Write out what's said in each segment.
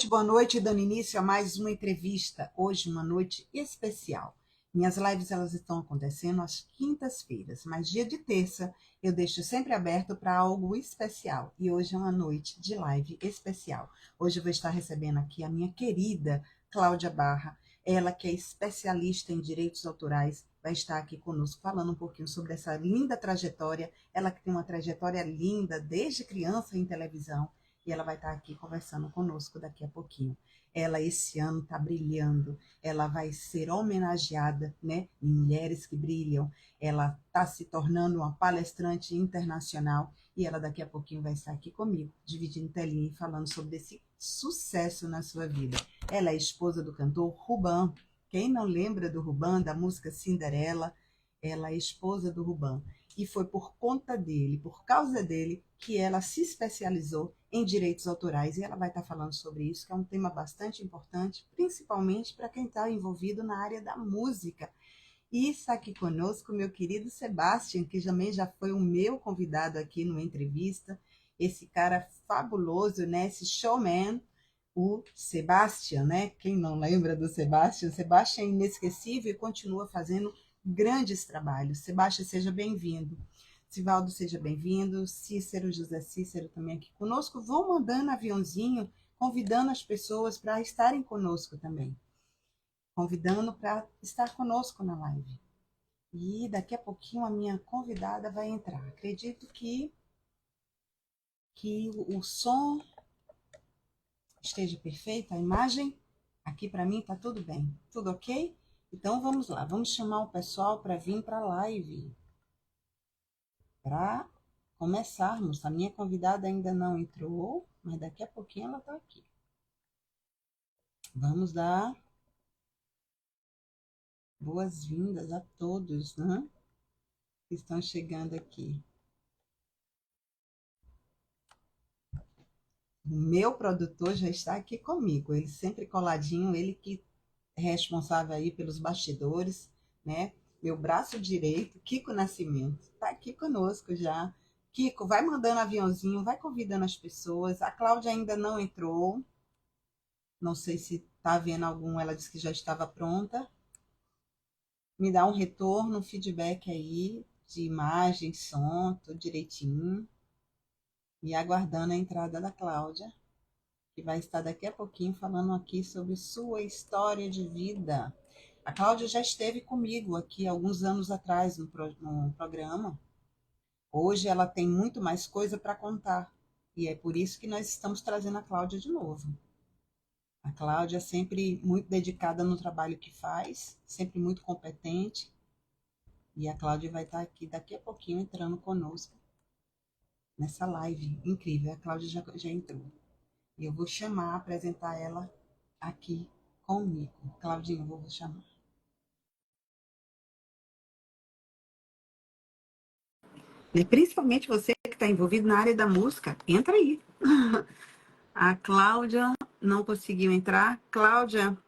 Boa noite, dando início a mais uma entrevista. Hoje, uma noite especial. Minhas lives elas estão acontecendo às quintas-feiras, mas dia de terça eu deixo sempre aberto para algo especial. E hoje é uma noite de live especial. Hoje eu vou estar recebendo aqui a minha querida Cláudia Barra, ela que é especialista em direitos autorais, vai estar aqui conosco falando um pouquinho sobre essa linda trajetória. Ela que tem uma trajetória linda desde criança em televisão e ela vai estar aqui conversando conosco daqui a pouquinho. Ela esse ano está brilhando, ela vai ser homenageada, né, em Mulheres que Brilham, ela está se tornando uma palestrante internacional e ela daqui a pouquinho vai estar aqui comigo, dividindo telinha e falando sobre esse sucesso na sua vida. Ela é esposa do cantor Ruban. Quem não lembra do Ruban, da música Cinderela? Ela é esposa do Ruban. E foi por conta dele, por causa dele, que ela se especializou em direitos autorais. E ela vai estar falando sobre isso, que é um tema bastante importante, principalmente para quem está envolvido na área da música. E está aqui conosco meu querido Sebastian, que também já foi o meu convidado aqui numa entrevista. Esse cara fabuloso, né? Esse showman, o Sebastian, né? Quem não lembra do Sebastian? Sebastian é inesquecível e continua fazendo grandes trabalhos. Sebastian, seja bem-vindo. Sivaldo, seja bem-vindo. Cícero, José Cícero também aqui conosco. Vão mandando aviãozinho, convidando as pessoas para estarem conosco também. Convidando para estar conosco na live. E daqui a pouquinho a minha convidada vai entrar. Acredito que o som esteja perfeito, a imagem aqui para mim está tudo bem, tudo ok? Então vamos lá, vamos chamar o pessoal para vir para a live, para começarmos. A minha convidada ainda não entrou, mas daqui a pouquinho ela está aqui. Vamos dar boas-vindas a todos, né, que estão chegando aqui. O meu produtor já está aqui comigo, ele sempre coladinho, ele que é responsável aí pelos bastidores, né? Meu braço direito, Kiko Nascimento, está aqui conosco já. Kiko, vai mandando aviãozinho, vai convidando as pessoas. A Cláudia ainda não entrou, não sei se está vendo algum, ela disse que já estava pronta. Me dá um retorno, um feedback aí de imagem, som, tudo direitinho. E aguardando a entrada da Cláudia, que vai estar daqui a pouquinho falando aqui sobre sua história de vida. A Cláudia já esteve comigo aqui alguns anos atrás no programa. Hoje ela tem muito mais coisa para contar. E é por isso que nós estamos trazendo a Cláudia de novo. A Cláudia é sempre muito dedicada no trabalho que faz, sempre muito competente. E a Cláudia vai estar aqui daqui a pouquinho entrando conosco nessa live incrível. A Cláudia já entrou. E eu vou chamar, apresentar ela aqui comigo. Claudinha, eu vou chamar. E principalmente você que está envolvido na área da música, entra aí. A Cláudia não conseguiu entrar. Cláudia,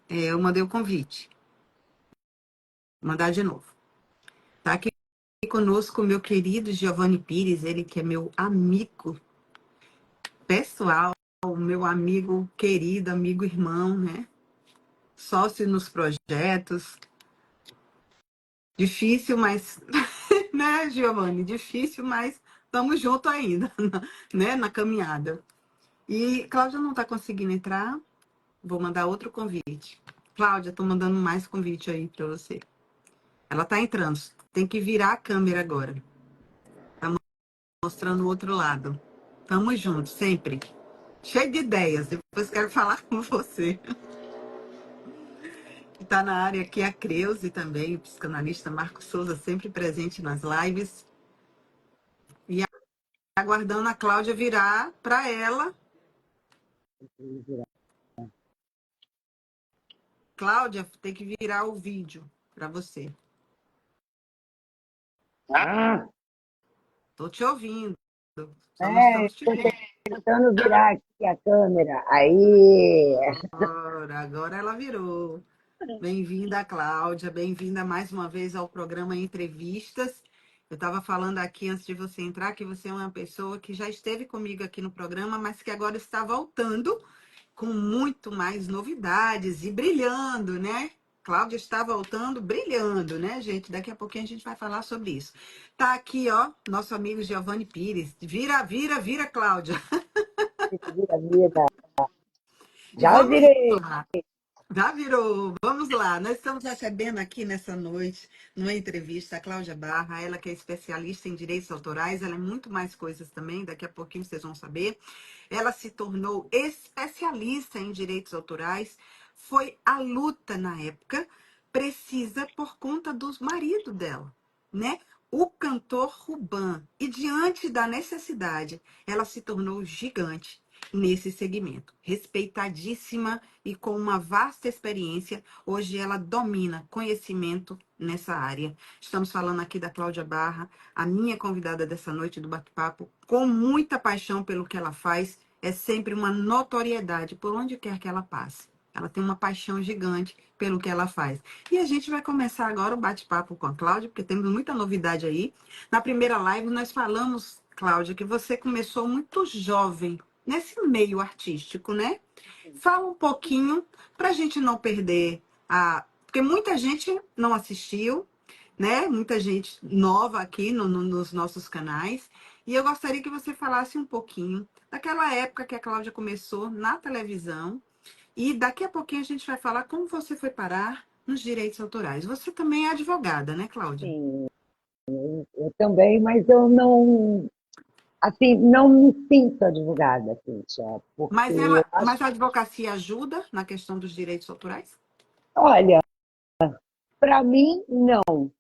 eu mandei o convite. Vou mandar de novo. Está aqui conosco o meu querido Giovanni Pires, ele que é meu amigo pessoal, meu amigo querido, amigo irmão, né? Sócio nos projetos. Difícil, mas, né, Giovanni? Difícil, mas estamos juntos ainda, né, na caminhada. E Cláudia não está conseguindo entrar, vou mandar outro convite. Cláudia, estou mandando mais convite aí para você. Ela está entrando, tem que virar a câmera agora. Está mostrando o outro lado. Tamo juntos, sempre. Cheio de ideias, depois quero falar com você. Está na área aqui a Creuze também, o psicanalista Marco Souza, sempre presente nas lives. E aguardando a Cláudia virar para ela. Cláudia, tem que virar o vídeo para você. Tô te ouvindo. Só não estamos te vendo. Tentando virar aqui a câmera. Aí. Agora ela virou. Bem-vinda, Cláudia. Bem-vinda mais uma vez ao programa Entrevistas. Eu estava falando aqui antes de você entrar que você é uma pessoa que já esteve comigo aqui no programa, mas que agora está voltando com muito mais novidades e brilhando, né? Cláudia está voltando brilhando, né, gente? Daqui a pouquinho a gente vai falar sobre isso. Tá aqui, ó, nosso amigo Giovanni Pires. Vira, vira, vira, Cláudia. Vira, vira. E Já vamos virei. lá. Já virou. Vamos lá. Nós estamos recebendo aqui nessa noite, numa entrevista, a Cláudia Barra, ela que é especialista em direitos autorais, ela é muito mais coisas também, daqui a pouquinho vocês vão saber. Ela se tornou especialista em direitos autorais, foi a luta na época, precisa por conta do marido dela, né? O cantor Ruban. E diante da necessidade, ela se tornou gigante nesse segmento. Respeitadíssima e com uma vasta experiência, hoje ela domina conhecimento nessa área. Estamos falando aqui da Cláudia Barra, a minha convidada dessa noite do bate-papo, com muita paixão pelo que ela faz, é sempre uma notoriedade por onde quer que ela passe. Ela tem uma paixão gigante pelo que ela faz. E a gente vai começar agora o bate-papo com a Cláudia, porque temos muita novidade aí. Na primeira live nós falamos, Cláudia, que você começou muito jovem nesse meio artístico, né? Fala um pouquinho para a gente não perder a. Porque muita gente não assistiu, né? Muita gente nova aqui nos nossos canais. E eu gostaria que você falasse um pouquinho daquela época que a Cláudia começou na televisão. E daqui a pouquinho a gente vai falar como você foi parar nos direitos autorais. Você também é advogada, né, Cláudia? Sim, eu também, mas eu não, assim, não me sinto advogada, Cíntia, porque eu acho, Mas a advocacia ajuda na questão dos direitos autorais? olha, para mim, não,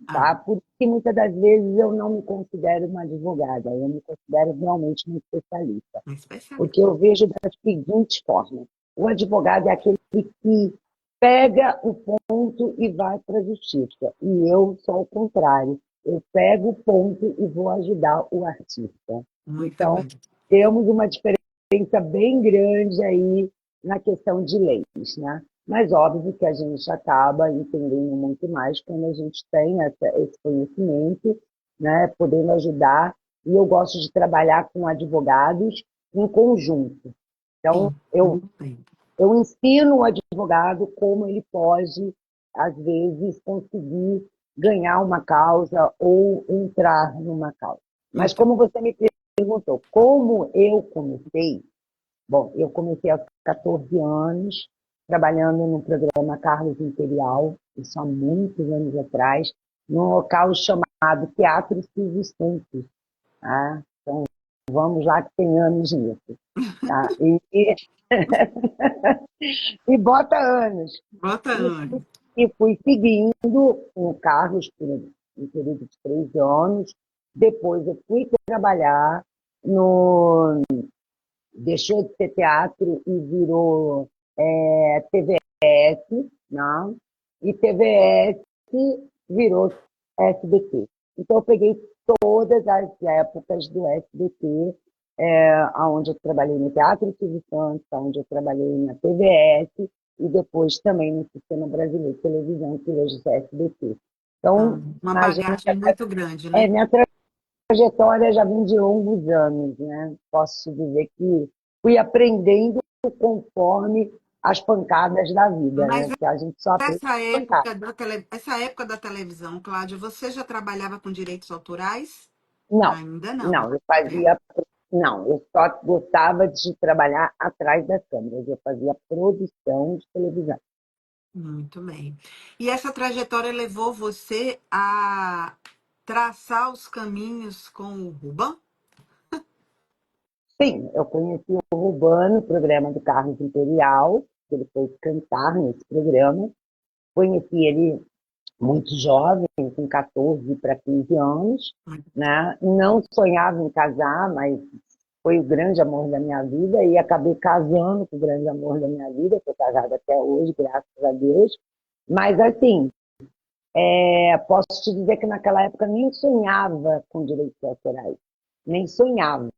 Ah, tá? Porque muitas das vezes eu não me considero uma advogada, eu me considero realmente uma especialista. um especialista. Porque eu vejo da seguinte forma: o advogado é aquele que pega o ponto e vai para a justiça. E eu sou o contrário. Eu pego o ponto e vou ajudar o artista. Muito Então, bem. temos uma diferença bem grande aí na questão de leis, né? Mas óbvio que a gente acaba entendendo muito mais quando a gente tem esse conhecimento, né? Podendo ajudar. E eu gosto de trabalhar com advogados em conjunto. Então, Sim, eu, muito bem. eu ensino o advogado como ele pode, às vezes, conseguir ganhar uma causa ou entrar numa causa. Mas Muito como você me perguntou, como eu comecei? Bom, eu comecei aos 14 anos, trabalhando no programa Carlos Imperial, isso há muitos anos atrás, num local chamado Teatro Silvio Santos. Tá? Então, vamos lá que tem anos nisso. Tá? E bota anos. Bota E Anne. e fui seguindo o Carlos por um período de 3 anos. Depois eu fui trabalhar no. Deixou de ser teatro e virou TVS, né? E TVS virou SBT. Então eu peguei todas as épocas do SBT, onde eu trabalhei no Teatro Silvio Santos, onde eu trabalhei na TVS e depois também no Sistema Brasileiro de Televisão, que hoje é SBT. Ah, Então, uma a gente, bagagem muito grande, né? minha trajetória já vem de longos anos, né? Posso te dizer que fui aprendendo conforme as pancadas da vida, Mas né? Porque a gente só aprende essa com pancada. época essa época da televisão, Cláudia, você já trabalhava com direitos autorais? Não, Ainda não, não, eu né? fazia. Não, eu só gostava de trabalhar atrás das câmeras. Eu fazia produção de televisão. Muito bem. E essa trajetória levou você a traçar os caminhos com o Ruban? Sim, eu conheci o Urbano, o programa do Carlos Imperial, que ele foi cantar nesse programa. Conheci ele muito jovem, com 14 para 15 anos, né? Não sonhava em casar, mas foi o grande amor da minha vida e acabei casando com o grande amor da minha vida. Estou casada até hoje, graças a Deus. Mas, assim, posso te dizer que naquela época nem sonhava com direitos autorais. Nem sonhava.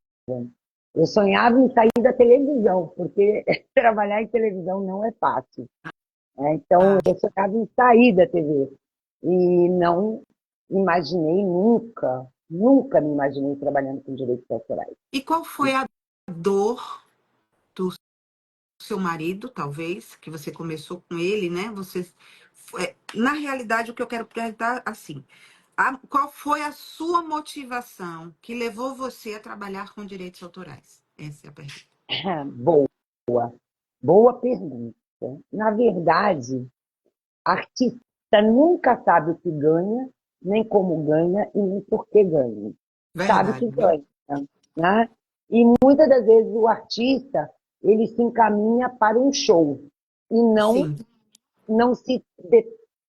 Eu sonhava em sair da televisão, porque trabalhar em televisão não é fácil. Então, Ah, eu sonhava em sair da TV. E não imaginei nunca, nunca me imaginei trabalhando com direitos autorais. e qual foi a dor do seu marido, talvez, que você começou com ele, né? Na realidade, o que eu quero perguntar, assim, qual foi a sua motivação que levou você a trabalhar com direitos autorais? Essa é a pergunta. Boa, boa pergunta. Na verdade, artista nunca sabe o que ganha, nem como ganha e nem por que ganha. Sabe Verdade, que viu? ganha, né? E muitas das vezes o artista, ele se encaminha para um show e Sim. não se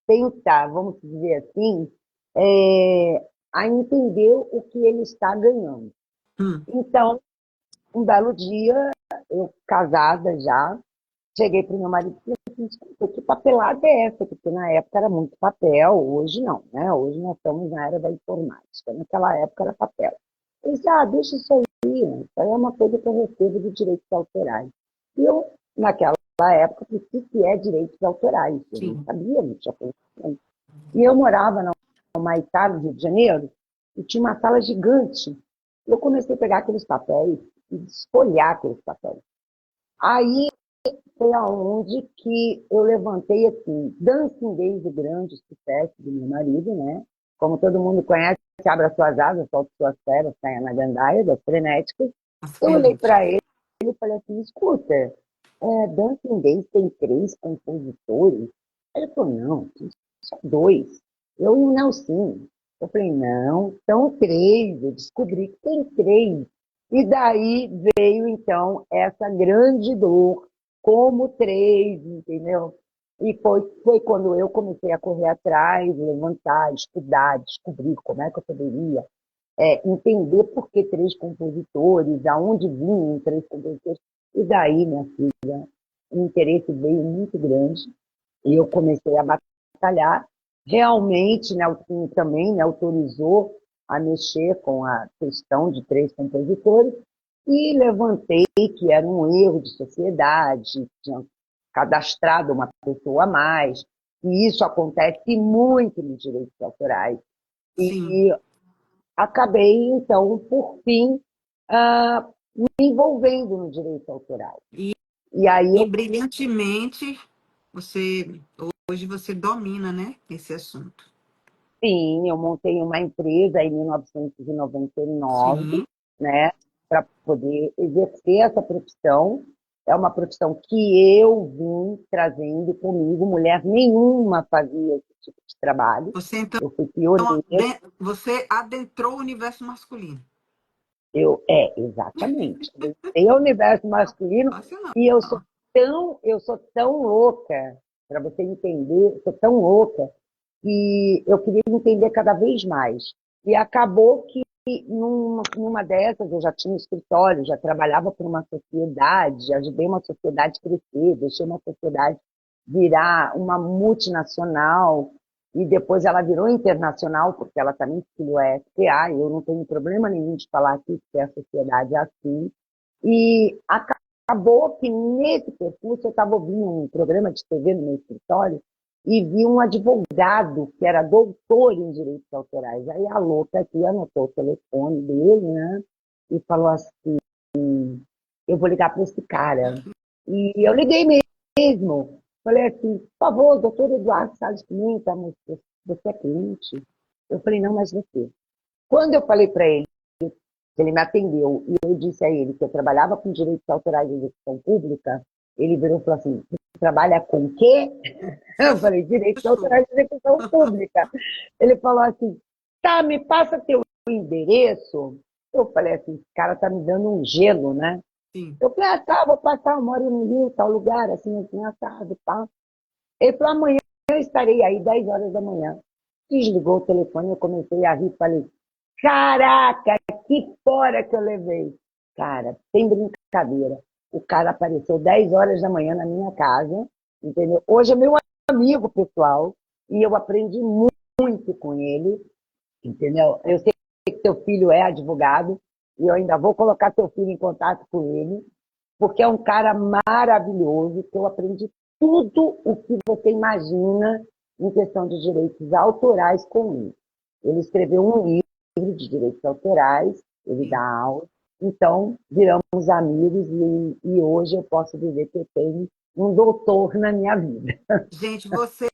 tenta, vamos dizer assim, a entender o que ele está ganhando. Hum, Então, um belo dia, eu casada já, cheguei para o meu marido e falei assim, escuta, que papelada é essa? Porque na época era muito papel, hoje não, né? Hoje nós estamos na era da informática. Naquela época era papel. Eu disse, deixa isso aí, isso aí é uma coisa que eu recebo de direitos autorais. E eu, naquela época, disse, o que é direitos autorais? Eu não sim. sabia, não tinha conhecimento. E eu morava no Humaitá, no Rio de Janeiro, e tinha uma sala gigante. Eu comecei a pegar aqueles papéis e desfolhar aqueles papéis. Aí foi aonde que eu levantei assim, Dancing Days, o grande sucesso do meu marido, né? Como todo mundo conhece, Abra Suas Asas, Solte Suas Feras, saia na gandaia, das frenéticas. As Eu olhei frenéticas. para ele e falei assim, escuta, Dancing Days tem 3 compositores? Ele falou, não, só 2. Eu e o Nelson. Eu falei, não, são 3. Eu descobri que tem 3. E daí veio, então, essa grande dor como 3, entendeu? E foi quando eu comecei a correr atrás, levantar, estudar, descobrir como é que eu poderia entender por que 3 compositores, aonde vinham 3 compositores. E daí, minha filha, o interesse veio muito grande e eu comecei a batalhar. Realmente, né, o Nelson também me autorizou a mexer com a questão de 3 compositores e levantei que era um erro de sociedade, tinha cadastrado uma pessoa a mais, e isso acontece muito nos direitos autorais. Sim. E acabei, então, por fim, me envolvendo no direito autoral. E, E aí e eu, brilhantemente, hoje você domina, né, esse assunto. sim, eu montei uma empresa em 1999, Sim. né, para poder exercer essa profissão. É uma profissão que eu vim trazendo comigo, mulher nenhuma fazia esse tipo de trabalho. Você então Eu fui pioneira. você adentrou o universo masculino. Exatamente. Tem o universo masculino Fácil não. e eu sou tão louca, para você entender, eu sou tão louca que eu queria entender cada vez mais. E acabou que numa dessas eu já tinha um escritório, já trabalhava por uma sociedade, ajudei uma sociedade a crescer, deixei uma sociedade virar uma multinacional, e depois ela virou internacional, porque ela também filiou a SPA, e eu não tenho problema nenhum de falar aqui que a sociedade é assim. E acabou que nesse percurso eu estava ouvindo um programa de TV no meu escritório e vi um advogado que era doutor em direitos autorais. Aí a louca aqui anotou o telefone dele, né? E falou assim, eu vou ligar para esse cara. E eu liguei mesmo. Falei assim, por favor, doutor Eduardo Salles Pimenta, mas você é cliente? Eu falei, não, mas você. Quando eu falei para ele, ele me atendeu e eu disse a ele que eu trabalhava com direitos autorais de execução pública, ele virou e falou assim, você trabalha com o quê? Eu falei, direitos Gostou. autorais de execução pública. Ele falou assim, tá, me passa teu endereço. Eu falei assim, esse cara tá me dando um gelo, né? Sim. Eu falei, tá, vou passar, eu moro no Rio, tal lugar, assim, assado, tal. Ele falou, amanhã eu estarei aí, 10 horas da manhã. Desligou o telefone, eu comecei a rir, falei, caraca, que fora que eu levei. Cara, sem brincadeira. O cara apareceu 10 horas da manhã na minha casa, entendeu? Hoje é meu amigo pessoal, e eu aprendi muito com ele, entendeu? Eu sei que teu filho é advogado, e eu ainda vou colocar teu filho em contato com ele, porque é um cara maravilhoso, que eu aprendi tudo o que você imagina em questão de direitos autorais com ele. Ele escreveu um livro de direitos autorais, ele dá Sim. aula, Então, viramos amigos e hoje eu posso dizer que eu tenho um doutor na minha vida. Gente, vocês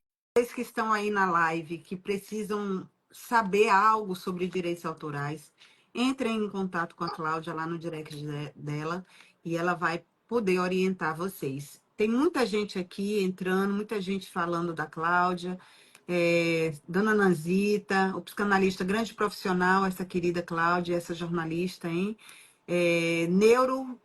que estão aí na live, que precisam saber algo sobre direitos autorais, entrem em contato com a Cláudia lá no direct dela e ela vai poder orientar vocês. Tem muita gente aqui entrando, muita gente falando da Cláudia, Dona Nanzita, o psicanalista grande profissional, essa querida Cláudia, essa jornalista, hein? Neuro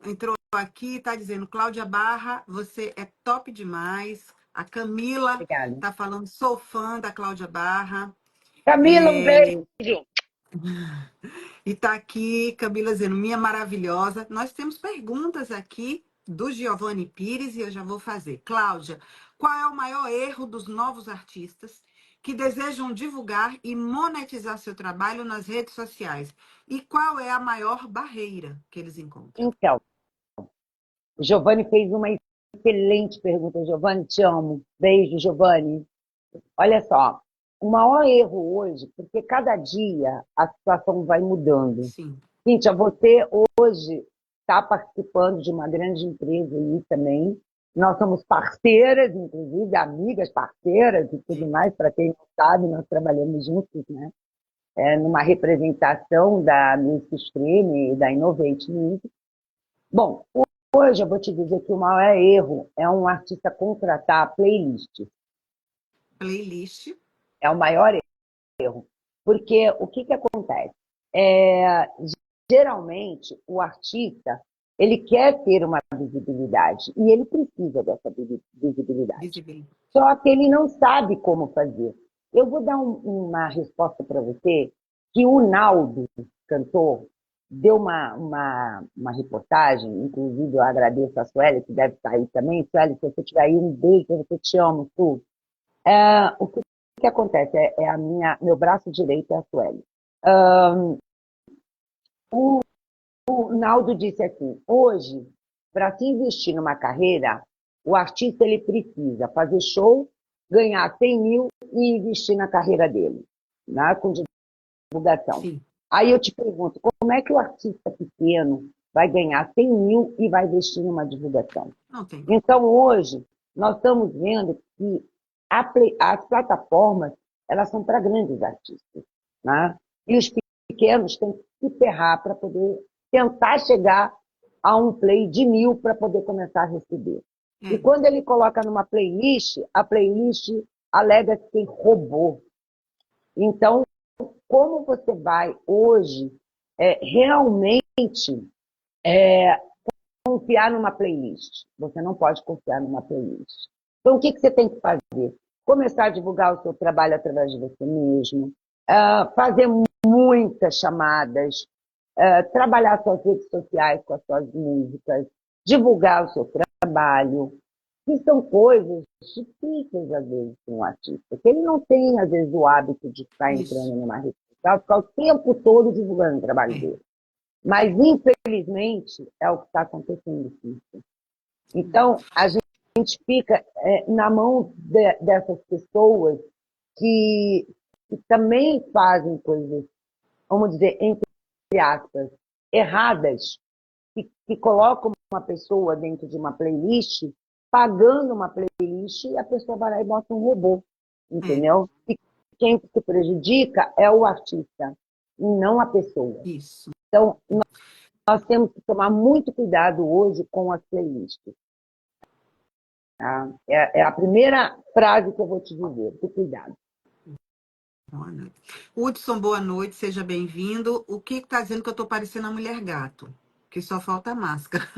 entrou aqui, está dizendo, Cláudia Barra, você é top demais. A Camila Obrigada. está falando, sou fã da Cláudia Barra. Camila, um É, beijo. e está aqui, Camila dizendo, minha maravilhosa. Nós temos perguntas aqui do Giovanni Pires e eu já vou fazer. Cláudia, qual é o maior erro dos novos artistas que desejam divulgar e monetizar seu trabalho nas redes sociais? E qual é a maior barreira que eles encontram? Então, o Giovanni fez uma excelente pergunta. Giovanni, te amo. Beijo, Giovanni. Olha só, o maior erro hoje, porque cada dia a situação vai mudando. Sim. Cíntia, você hoje está participando de uma grande empresa aí também. Nós somos parceiras, inclusive, amigas parceiras e tudo mais. Para quem não sabe, nós trabalhamos juntos, né? Numa representação da Music Stream e da Innovate Music. Bom, hoje eu vou te dizer que o maior erro é um artista contratar playlist. Playlist. É o maior erro. Porque o que acontece? É, geralmente, o artista ele quer ter uma visibilidade e ele precisa dessa visibilidade. Só que ele não sabe como fazer. Eu vou dar uma resposta para você que o Naldo, cantor, deu uma reportagem, inclusive eu agradeço a Sueli, que deve estar aí também. Sueli, se você estiver aí, um beijo, eu te amo, tu. O que acontece? Meu braço direito é a Sueli. O Naldo disse assim, hoje, para se investir numa carreira, o artista ele precisa fazer show, ganhar 100 mil e investir na carreira dele, né, com divulgação. Sim. Aí eu te pergunto, como é que o artista pequeno vai ganhar 100 mil e vai investir numa divulgação? Não tem. Então, hoje, nós estamos vendo que as plataformas elas são para grandes artistas, né? E os pequenos têm que se ferrar para poder tentar chegar a um play de 1.000 para poder começar a receber. E quando ele coloca numa playlist, a playlist alega que tem robô. Então, como você vai hoje realmente confiar numa playlist? Você não pode confiar numa playlist. Então, o que você tem que fazer? Começar a divulgar o seu trabalho através de você mesmo, fazer muitas chamadas, trabalhar suas redes sociais com as suas músicas, divulgar o seu trabalho, que são coisas difíceis, às vezes, para um artista, que ele não tem, às vezes, o hábito de ficar entrando numa rede social, ficar o tempo todo divulgando o trabalho dele. Mas, infelizmente, é o que está acontecendo. Então, a gente fica na mão dessas pessoas que também fazem coisas, vamos dizer, entre aspas, erradas, que colocam uma pessoa dentro de uma playlist, pagando uma playlist, e a pessoa vai lá e bota um robô, entendeu? E quem se prejudica é o artista, e não a pessoa. Isso. Então, nós temos que tomar muito cuidado hoje com as playlists. Tá? É a primeira frase que eu vou te dizer, ter cuidado. Boa noite. Hudson, boa noite, seja bem-vindo. O que está dizendo que eu estou parecendo a mulher gato? Que só falta a máscara.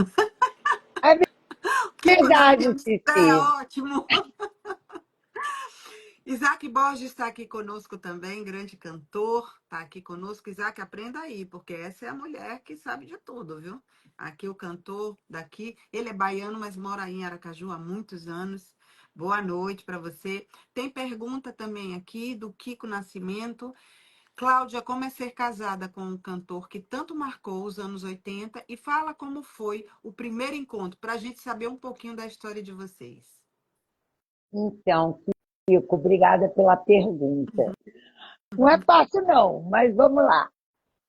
É verdade, É Cici. ótimo. Isaac Borges está aqui conosco também, grande cantor, está aqui conosco. Isaac, aprenda aí, porque essa é a mulher que sabe de tudo, viu? Aqui o cantor daqui, ele é baiano, mas mora em Aracaju há muitos anos. Boa noite para você. Tem pergunta também aqui do Kiko Nascimento. Cláudia, como é ser casada com um cantor que tanto marcou os anos 80 e fala como foi o primeiro encontro, para a gente saber um pouquinho da história de vocês. Então, Kiko, obrigada pela pergunta. Não é fácil, não, mas vamos lá.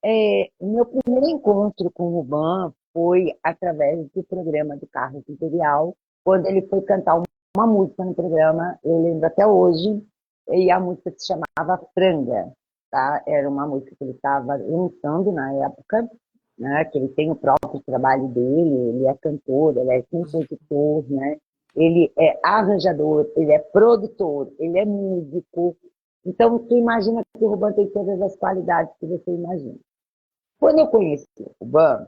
O meu primeiro encontro com o Ruban foi através do programa do Carlos Imperial, quando ele foi cantar uma música no programa, eu lembro até hoje, e a música se chamava Franga, tá? Era uma música que ele estava lançando na época, né? Que ele tem o próprio trabalho dele, ele é cantor, ele é compositor, né? Ele é arranjador, ele é produtor, ele é músico. Então, tu imagina que o Ruban tem todas as qualidades que você imagina. Quando eu conheci o Ruban,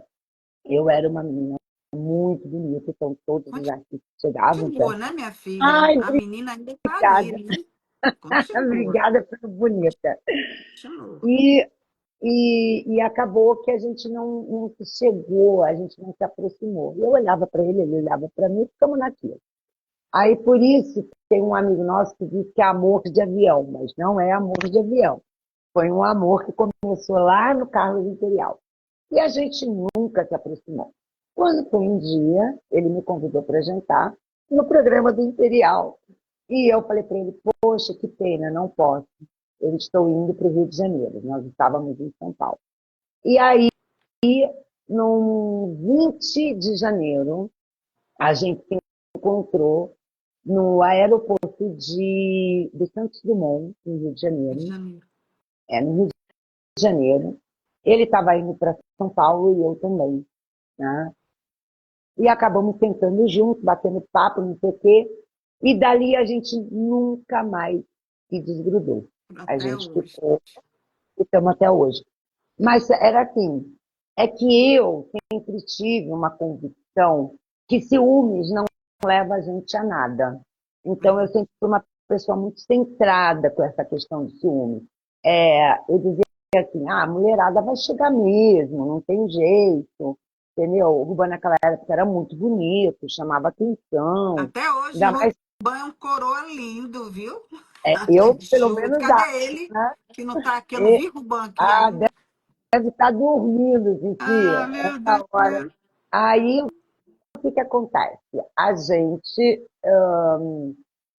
eu era uma menina muito bonita, então todos os artistas chegavam para Continua, né, minha filha? ai, A menina ainda está ali, obrigada, né? Continua, obrigada pelo bonita. continua. E, e acabou que a gente não se chegou, a gente não se aproximou. Eu olhava para ele olhava para mim, ficamos naquilo. Aí, por isso, tem um amigo nosso que diz que é amor de avião, mas não é amor de avião. Foi um amor que começou lá no Carlos Imperial. E a gente nunca se aproximou. Quando foi um dia, ele me convidou para jantar no programa do Imperial. E eu falei para ele, poxa, que pena, não posso. Eu estou indo para o Rio de Janeiro. Nós estávamos em São Paulo. E aí, no 20 de janeiro, a gente se encontrou no aeroporto de Santos Dumont, no Rio de Rio de Janeiro. Janeiro. No Rio de Janeiro. Ele estava indo para São Paulo e eu também, né? E acabamos sentando juntos, batendo papo, não sei o quê. E dali a gente nunca mais se desgrudou. A Até gente hoje. ficou, ficamos até hoje. Mas era assim, é que eu sempre tive uma convicção que ciúmes não leva a gente a nada. Então eu sempre fui uma pessoa muito centrada com essa questão de ciúmes. Eu dizia assim, a mulherada vai chegar mesmo, não tem jeito, entendeu? O Ruben naquela época era muito bonito, chamava atenção, Até hoje, ainda mais Rubão é um coroa lindo, viu? eu, De pelo show. menos, Cadê acho, ele? né? Que não tá aqui, eu não E, vi Rubão aqui ainda. deve estar dormindo, Cici, Ah, meu essa hora. Deus. Aí, o que acontece? A gente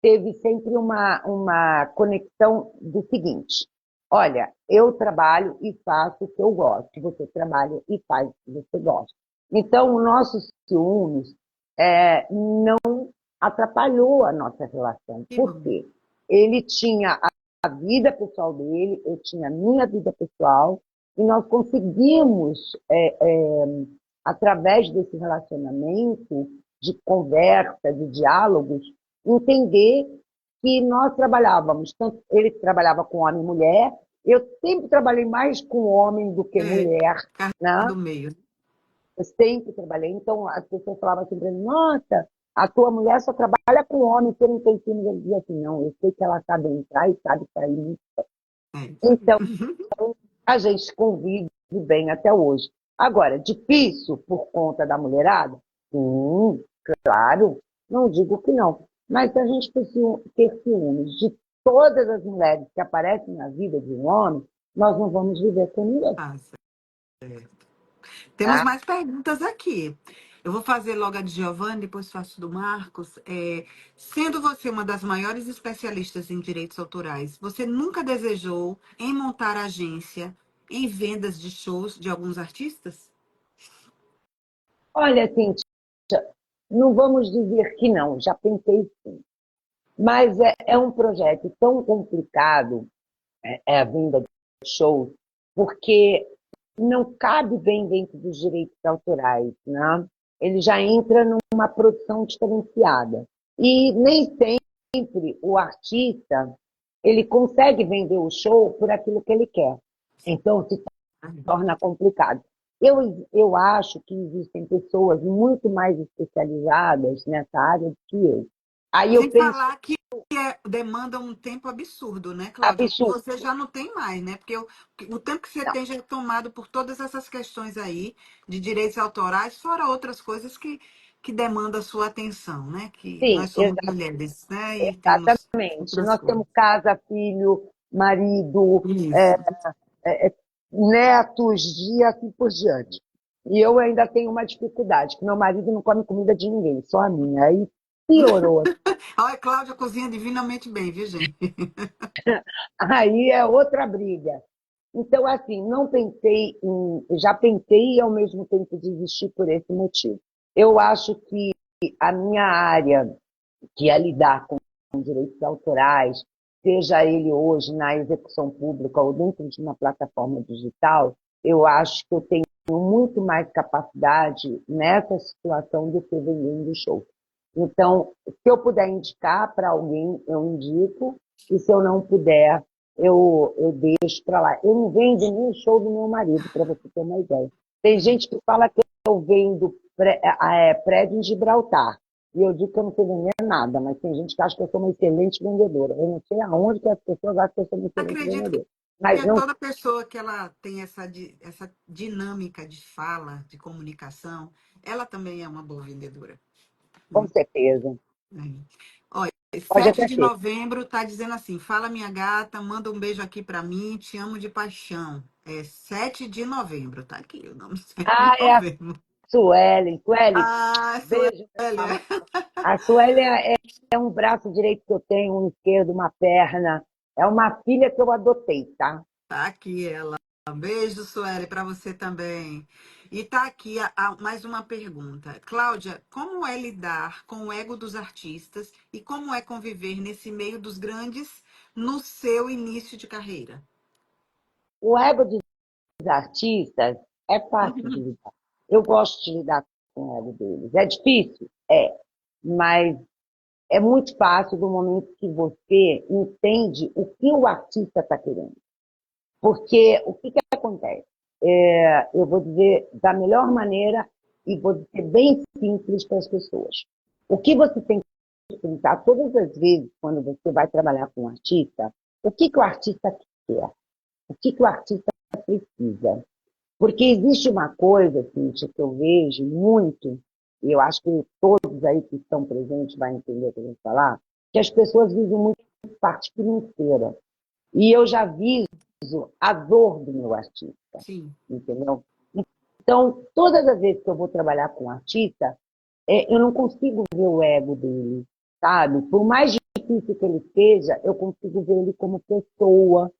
teve sempre uma conexão do seguinte: olha, eu trabalho e faço o que eu gosto, você trabalha e faz o que você gosta. Então, o nosso ciúmes não atrapalhou a nossa relação. Que Por bom. quê? Ele tinha a vida pessoal dele, eu tinha a minha vida pessoal, e nós conseguimos, através desse relacionamento, de conversa, de diálogos, entender que nós trabalhávamos, tanto ele trabalhava com homem e mulher, eu sempre trabalhei mais com homem do que É, mulher, carne né? do meio. Eu sempre trabalhei, então as pessoas falavam assim para mim, nossa, a tua mulher só trabalha com homem, você não tem filhos. Eu dizia assim, não, eu sei que ela sabe entrar e sabe sair. É isso aí. Então, a gente convive bem até hoje. Agora, difícil por conta da mulherada? Sim, claro, não digo que não. Mas se a gente ter ciúmes de todas as mulheres que aparecem na vida de um homem, nós não vamos viver com ninguém. Ah, certo. Temos Tá? mais perguntas aqui. Eu vou fazer logo a de Giovanni, depois faço do Marcos. Sendo você uma das maiores especialistas em direitos autorais, você nunca desejou em montar agência em vendas de shows de alguns artistas? Olha, Cintia, não vamos dizer que não, já pensei sim. Mas é um projeto tão complicado, a vinda de shows, porque não cabe bem dentro dos direitos autorais, né? Ele já entra numa produção diferenciada. E nem sempre o artista ele consegue vender o show por aquilo que ele quer. Então se torna complicado. Eu acho que existem pessoas muito mais especializadas nessa área do que eu. Aí eu Sem penso, falar que demanda um tempo absurdo, né, Cláudia? Que absurdo. você já não tem mais, né? Porque o tempo que você tem já é tomado por todas essas questões aí de direitos autorais, fora outras coisas que demandam a sua atenção, né? Que Sim, nós somos mulheres, né? E temos exatamente. outras Nós temos coisas. casa, filho, marido, Isso. netos e assim por diante. E eu ainda tenho uma dificuldade, que meu marido não come comida de ninguém, só a minha. Aí piorou. Olha, Cláudia cozinha divinamente bem, viu, gente? Aí é outra briga. Então, assim, não pensei já pensei e ao mesmo tempo desisti por esse motivo. Eu acho que a minha área, que é lidar com direitos autorais, seja ele hoje na execução pública ou dentro de uma plataforma digital, eu acho que eu tenho muito mais capacidade nessa situação do que vendendo show. Então, se eu puder indicar para alguém, eu indico, e se eu não puder, eu deixo para lá. Eu não vendo nem o show do meu marido, para você ter uma ideia. Tem gente que fala que eu vendo prédio em Gibraltar. E eu digo que eu não sei vender nada, mas tem gente que acha que eu sou uma excelente vendedora. Eu não sei aonde que as pessoas acham que eu sou uma excelente Acredito vendedora. Mas que não, toda pessoa que ela tem essa dinâmica de fala, de comunicação, ela também é uma boa vendedora. com Né? certeza. Olha, Pode 7 até de ser. novembro está dizendo assim: fala minha gata, manda um beijo aqui para mim, te amo de paixão. É 7 de novembro, tá aqui o nome, 7 de Ah, é a novembro. Suelen. Suelen, Ah, beijo, meu Suélia, amor. A Suelen é um braço direito que eu tenho, um esquerdo, uma perna. É uma filha que eu adotei, tá? tá aqui ela. Beijo, Sueli, para você também. E tá aqui mais uma pergunta. Cláudia, como é lidar com o ego dos artistas e como é conviver nesse meio dos grandes no seu início de carreira? O ego dos artistas é fácil de Uhum. lidar. Eu gosto de lidar com o ego deles. É difícil? É. Mas é muito fácil no momento que você entende o que o artista está querendo. Porque o que acontece? Eu vou dizer da melhor maneira e vou dizer bem simples para as pessoas. O que você tem que pensar todas as vezes quando você vai trabalhar com um artista, o que o artista quer? O que o artista precisa? Porque existe uma coisa, Cíntia, que eu vejo muito, e eu acho que todos aí que estão presentes vão entender o que eu vou falar, que as pessoas visam muito parte financeira. E eu já viso a dor do meu artista, Sim. entendeu? Então, todas as vezes que eu vou trabalhar com um artista, eu não consigo ver o ego dele, sabe? Por mais difícil que ele seja, eu consigo ver ele como pessoa,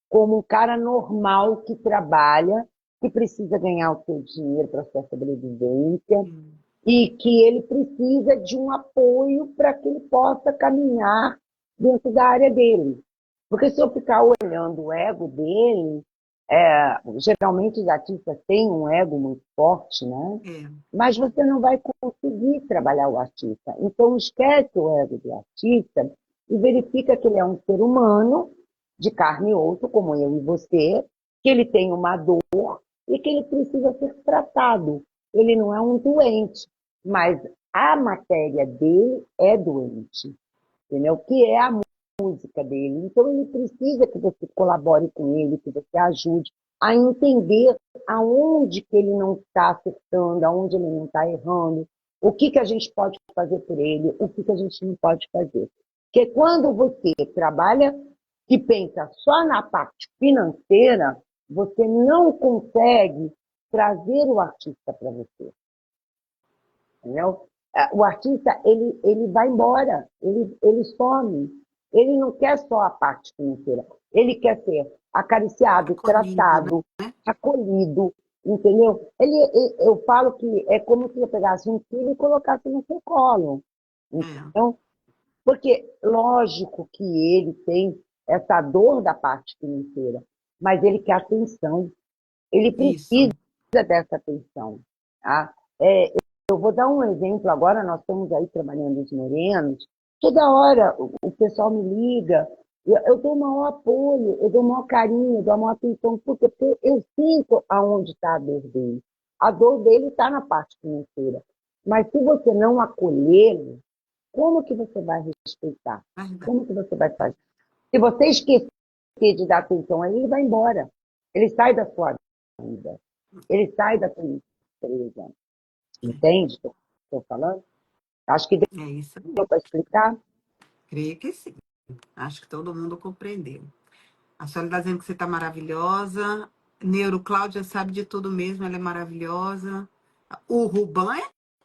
como um cara normal que trabalha, que precisa ganhar o seu dinheiro para sua sobrevivência Sim. e que ele precisa de um apoio para que ele possa caminhar dentro da área dele. Porque se eu ficar olhando o ego dele, geralmente os artistas têm um ego muito forte, né? É. Mas você não vai conseguir trabalhar o artista. Então esquece o ego do artista e verifica que ele é um ser humano de carne e osso, como eu e você, que ele tem uma dor e que ele precisa ser tratado. Ele não é um doente, mas a matéria dele é doente, entendeu? Que é a música dele. Então ele precisa que você colabore com ele, que você ajude a entender aonde que ele não está acertando, aonde ele não está errando, o que a gente pode fazer por ele, o que a gente não pode fazer. Porque quando você trabalha e pensa só na parte financeira, você não consegue trazer o artista para você. Entendeu? O artista, ele vai embora, ele some. Ele não quer só a parte financeira. Ele quer ser acariciado, Acolhido, né? tratado, acolhido, entendeu? Eu falo que é como se eu pegasse um filho e colocasse no seu colo. É. Então, porque, lógico que ele tem essa dor da parte financeira, mas ele quer atenção. Ele Isso. precisa dessa atenção. Tá? Eu vou dar um exemplo agora, nós estamos aí trabalhando os morenos, toda hora o pessoal me liga, eu dou o maior apoio, eu dou o maior carinho, eu dou a maior atenção, porque eu sinto aonde está a dor dele. A dor dele está na parte financeira. Mas se você não acolhê-lo, como que você vai respeitar? Verdade. Como que você vai fazer? Se você esquecer de dar atenção a ele, ele vai embora. Ele sai da sua vida. Ele sai da sua empresa. Entende o que eu estou falando? Acho que É isso aí. deu para explicar. Creio que sim. Acho que todo mundo compreendeu. A senhora está dizendo que você está maravilhosa. Neuro Cláudia sabe de tudo mesmo, ela é maravilhosa. O Ruban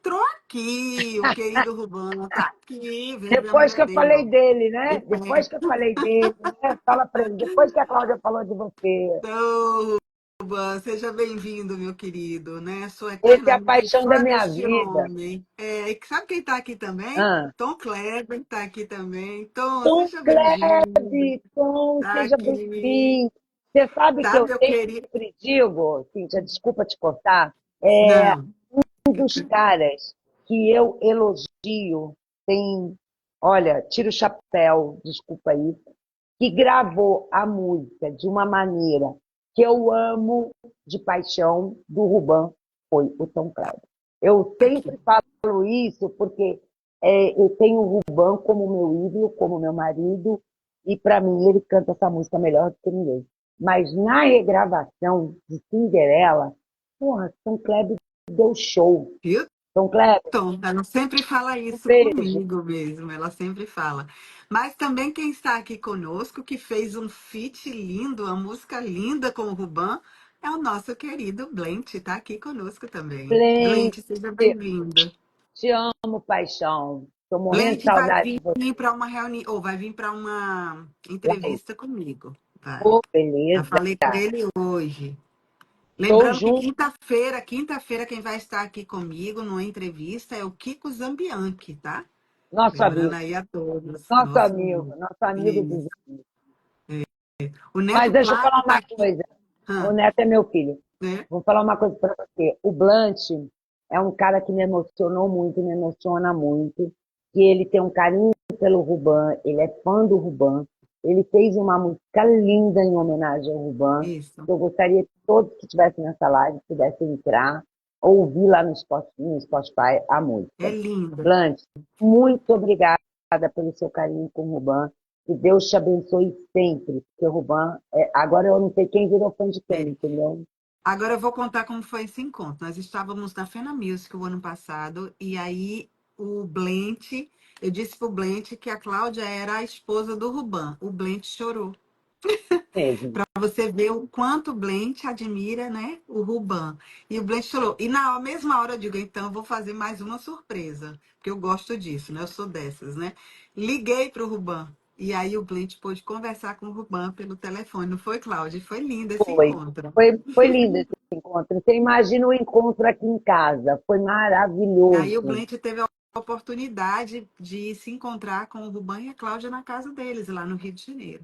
entrou aqui, o querido Rubano, tá aqui, veja bem a Depois que mulher eu dele, ó. falei dele, né? Depois É. que eu falei dele, né? Fala pra ele, depois que a Cláudia falou de você. Então, Ruban, seja bem-vindo, meu querido, né? Sou Esse é a eternamente paixão da fã minha deste vida. homem. É, e sabe quem está aqui também? Ah, Tom Kleber está aqui também. Tom, Tom seja bem-vindo. Klebe, Tom, Tá seja aqui. bem-vindo. Você sabe que Tá, eu meu querido? sempre digo, Cíntia, desculpa te cortar, é Não. um dos caras que eu elogio, tem, olha, tira o chapéu, desculpa aí, que gravou a música de uma maneira que eu amo de paixão do Ruban, foi o Tom Kleber. Eu Aqui. sempre falo isso porque eu tenho o Ruban como meu ídolo, como meu marido, e para mim ele canta essa música melhor do que ninguém. Mas na regravação de Cinderela, porra, Tom Kleber deu show. Viu? Tom Kleber, Tom, ela sempre fala um isso beijo. comigo mesmo, ela sempre fala. Mas também quem está aqui conosco, que fez um feat lindo, uma música linda com o Ruban, é o nosso querido Blent, está aqui conosco também. Blend, Blent, seja bem-vindo. te amo, paixão. Tô morrendo de Blent vai saudade de vir você. para uma reunião, ou vai vir para uma Vai. entrevista comigo. Vai. Ô, Já beleza. falei com ele hoje. Tô Lembrando que junto. quinta-feira, quem vai estar aqui comigo numa entrevista é o Kiko Zambianchi, tá? Nosso Lembrando amigo. aí a todos, Nosso nosso amigo. amigo. Nosso amigo Isso. dos amigos. O Mas Neto deixa eu Plaga falar está uma aqui, coisa. O Neto é meu filho. né? Vou falar uma coisa para você. O Blunt é um cara que me emocionou muito, me emociona muito. E ele tem um carinho pelo Ruban, ele é fã do Ruban. Ele fez uma música linda em homenagem ao Ruban. Isso. Eu gostaria que todos que estivessem nessa live pudessem entrar, ouvir lá no Spotify a É música. linda. Blunt, muito obrigada pelo seu carinho com o Ruban. Que Deus te abençoe sempre, porque o Ruban, agora eu não sei quem virou fã de quem, É. entendeu? Agora eu vou contar como foi esse encontro. Nós estávamos na Fena Music o ano passado, e aí o Blent, eu disse pro Blent que a Cláudia era a esposa do Ruban. O Blent chorou. Mesmo. Para você ver o quanto o Blent admira, né, o Ruban. E o Blent falou, e na mesma hora eu digo, então eu vou fazer mais uma surpresa, porque eu gosto disso, né? Eu sou dessas, né? Liguei para o Ruban. E aí o Blent pôde conversar com o Ruban pelo telefone, não foi, Cláudia? Foi lindo esse Foi. encontro. Foi lindo esse encontro. Você imagina o encontro aqui em casa. Foi Aí o maravilhoso. Blent teve a oportunidade de se encontrar com o Ruban e a Cláudia na casa deles, lá no Rio de Janeiro.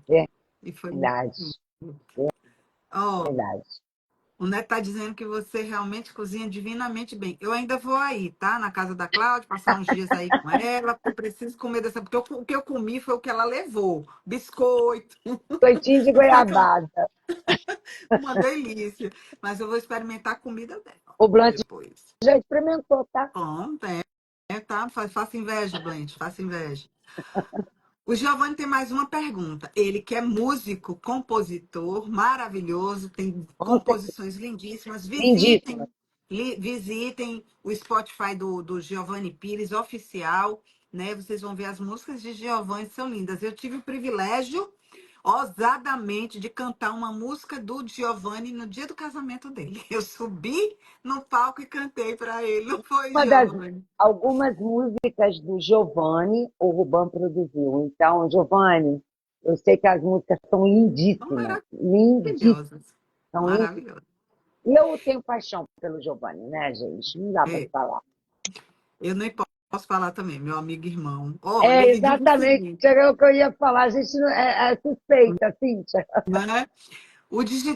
E foi muito Verdade. lindo. Ó, Verdade. o Neto tá dizendo que você realmente cozinha divinamente bem. Eu ainda vou aí, tá? Na casa da Cláudia, passar uns dias aí com ela, porque eu preciso comer dessa. Porque o que eu comi foi o que ela levou: biscoito, Coitinho de goiabada. uma delícia. Mas eu vou experimentar a comida dela O Blanche depois. já experimentou, tá? Bom, tá? Faça inveja, Blanche, faça inveja. O Giovanni tem mais uma pergunta. Ele que é músico, compositor, maravilhoso, tem Com certeza. composições lindíssimas. Lindíssima. Visitem o Spotify do Giovanni Pires, oficial, né? Vocês vão ver as músicas de Giovanni, são lindas. Eu tive o privilégio, ousadamente, de cantar uma música do Giovanni no dia do casamento dele. Eu subi no palco e cantei para ele, não foi, Uma das, Giovanni? algumas músicas do Giovanni, o Ruban produziu. Então, Giovanni, eu sei que as músicas são São lindíssimas. Lindíssimas. maravilhosas, São lindíssimas. maravilhosas. E eu tenho paixão pelo Giovanni, né, gente? Não dá para É, falar. eu nem posso falar também, meu amigo e irmão. Olha, É ele diz o exatamente seguinte, o que eu ia falar. A gente não, é suspeita, Cíntia. né?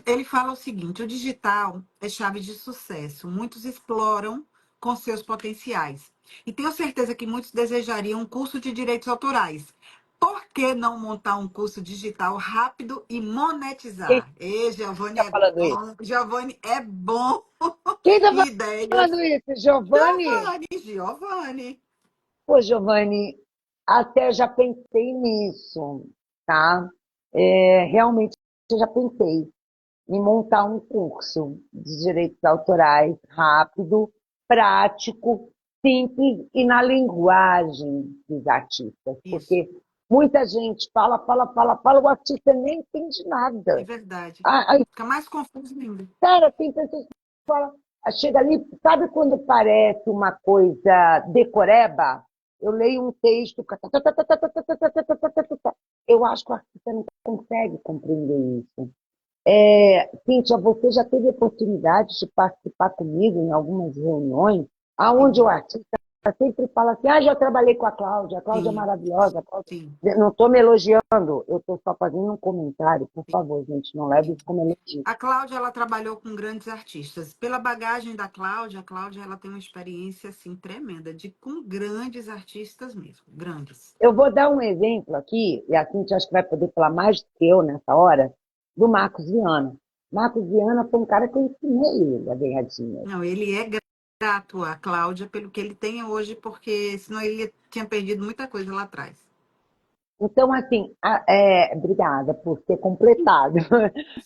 Ele fala o seguinte: o digital é chave de sucesso. Muitos exploram com seus potenciais. E tenho certeza que muitos desejariam um curso de direitos autorais. Por que não montar um curso digital rápido e Quem monetizar? Giovanni está é falando isso? bom. Giovanni é bom Quem está em ideias. falando isso? Giovanni? Giovanni. Pô, Giovanni, até já pensei nisso, tá? Realmente eu já pensei em montar um curso de direitos autorais rápido, prático, simples e na linguagem dos artistas, Isso, porque muita gente fala, fala, fala, fala, o artista nem entende é nada. verdade. Ah, Fica mais confuso ainda. cara, tem pessoas que falam. chega ali, sabe quando parece uma coisa decoreba? Eu leio um texto, eu acho que o artista não consegue compreender isso. Cíntia, você já teve oportunidade de participar comigo em algumas reuniões, aonde o Sim, artista sempre fala assim, já trabalhei com a Cláudia é sim, maravilhosa, sim. não estou me elogiando, eu estou só fazendo um comentário, por Sim. favor, gente, não leve isso como elogio. A Cláudia, ela trabalhou com grandes artistas. Pela bagagem da Cláudia, a Cláudia, ela tem uma experiência assim tremenda de com grandes artistas mesmo, grandes. Eu vou dar um exemplo aqui, e a Cíntia acho que vai poder falar mais do que eu nessa hora, do Marcos Viana. Marcos Viana foi um cara que eu ensinei ele a ganhar dinheiro. Não, ele é grato à Cláudia pelo que ele tem hoje, porque senão ele tinha perdido muita coisa lá atrás. Então, assim, obrigada por ter completado.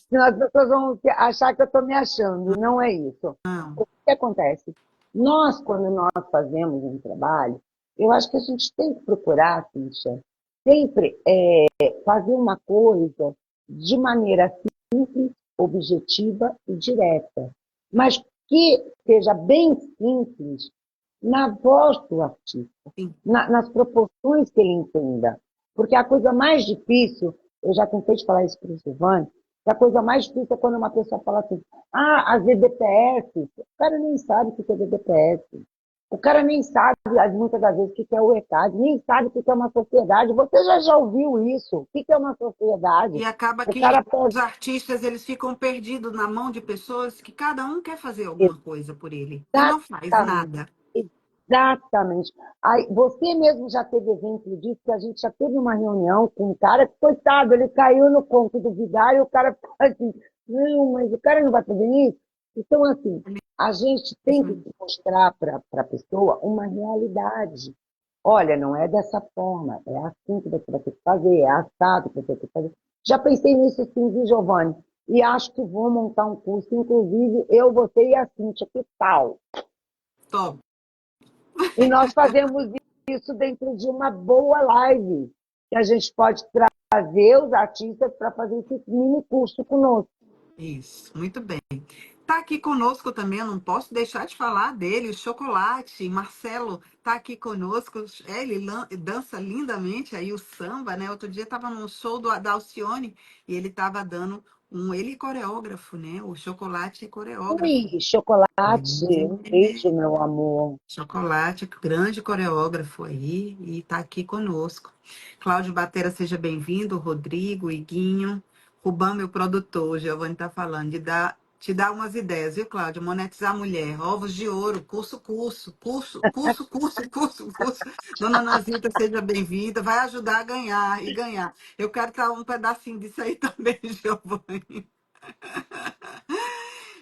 Senão as pessoas vão achar que eu estou me achando. Não é isso. Não, O que acontece? Nós, quando nós fazemos um trabalho, eu acho que a gente tem que procurar, Cíntia, sempre fazer uma coisa de maneira simples, objetiva e direta. Mas que seja bem simples na voz do artista, sim. nas proporções que ele entenda. Porque a coisa mais difícil, eu já tentei de falar isso para o Silvane, que a coisa mais difícil é quando uma pessoa fala assim, as DDPS, o cara nem sabe o que é DDPS. O cara nem sabe, muitas das vezes, o que é o ECAD, nem sabe o que é uma sociedade. Você já ouviu isso? O que é uma sociedade? E acaba O que cara os pode. artistas eles ficam perdidos na mão de pessoas que cada um quer fazer alguma coisa por ele e não faz Exatamente. nada. Exatamente. Aí, você mesmo já teve exemplo disso, que a gente já teve uma reunião com um cara que, coitado, ele caiu no conto do vigário e o cara falou assim, não, mas o cara não vai fazer isso. Então, assim, a gente tem que mostrar para a pessoa uma realidade. Olha, não é dessa forma, é assim que você vai ter que fazer, é assado que você vai ter que fazer. Já pensei nisso sim, viu, Giovanni? E acho que vou montar um curso, inclusive eu, você e a Cíntia, que tal? Top. E nós fazemos isso dentro de uma boa live, que a gente pode trazer os artistas para fazer esse mini curso conosco. Isso, muito bem. Está aqui conosco também, eu não posso deixar de falar dele, o Chocolate. Marcelo está aqui conosco, ele dança lindamente aí o samba, né? Outro dia estava num show da Alcione e ele estava dando ele é coreógrafo, né? O Chocolate é coreógrafo. Ui, chocolate, um É, beijo, meu amor. Chocolate, grande coreógrafo aí, e está aqui conosco. Cláudio Batera, seja bem-vindo. Rodrigo, Iguinho, Rubão, meu produtor, o Giovanni está falando, te dar umas ideias, viu, Cláudio? Monetizar a mulher, ovos de ouro, curso. Dona Nazita, seja bem-vinda, vai ajudar a ganhar e ganhar. Eu quero estar um pedacinho disso aí também, Giovanni.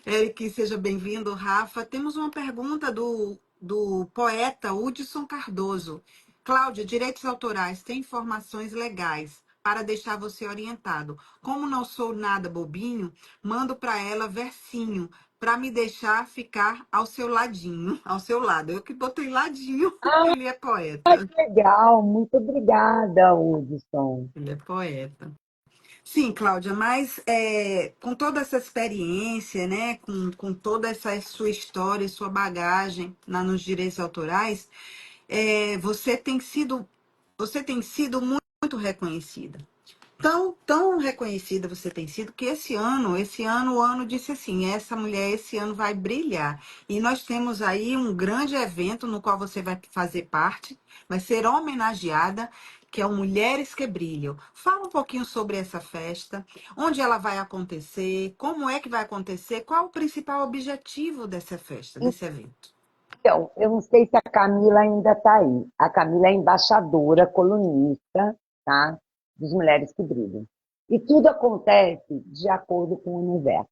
Eric, seja bem-vindo, Rafa. Temos uma pergunta do poeta Hudson Cardoso. Cláudia, direitos autorais têm informações legais para deixar você orientado. Como não sou nada bobinho, mando para ela versinho para me deixar ficar ao seu ladinho, ao seu lado. Eu que botei ladinho, Ah, ele é poeta. que legal, muito obrigada, Hudson. Ele é poeta. Sim, Cláudia, mas com toda essa experiência, né, com toda essa sua história, sua bagagem nos direitos autorais, você tem sido muito reconhecida. Tão reconhecida você tem sido que esse ano, o ano disse assim, essa mulher esse ano vai brilhar. E nós temos aí um grande evento no qual você vai fazer parte, vai ser homenageada, que é o Mulheres que Brilham. Fala um pouquinho sobre essa festa, onde ela vai acontecer, como é que vai acontecer, qual o principal objetivo dessa festa, desse evento. Então, eu não sei se a Camila ainda está aí. A Camila é embaixadora, colunista, tá? Dos Mulheres que Brilham. E tudo acontece de acordo com o universo.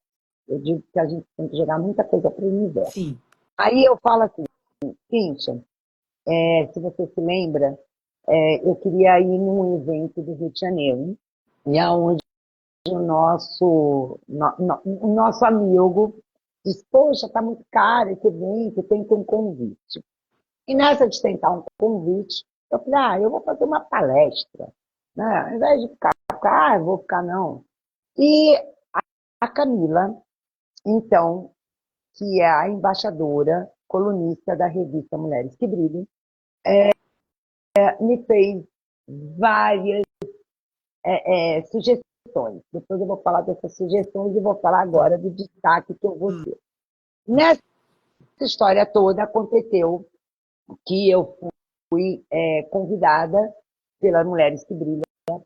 Eu digo que a gente tem que jogar muita coisa para o universo. Sim, Aí eu falo assim, Cíntia, se você se lembra, eu queria ir num evento do Rio de Janeiro, e aonde o nosso amigo disse, poxa, tá muito caro esse evento, tem que ter um convite. E nessa de tentar um convite, eu falei, eu vou fazer uma palestra, né? Ao invés de eu vou ficar não. E a Camila, então, que é a embaixadora, colunista da revista Mulheres que Brilham, me fez várias sugestões. Depois eu vou falar dessas sugestões e vou falar agora do destaque que eu vou Hum. ter. Nessa história toda, aconteceu que eu fui convidada pelas Mulheres que Brilham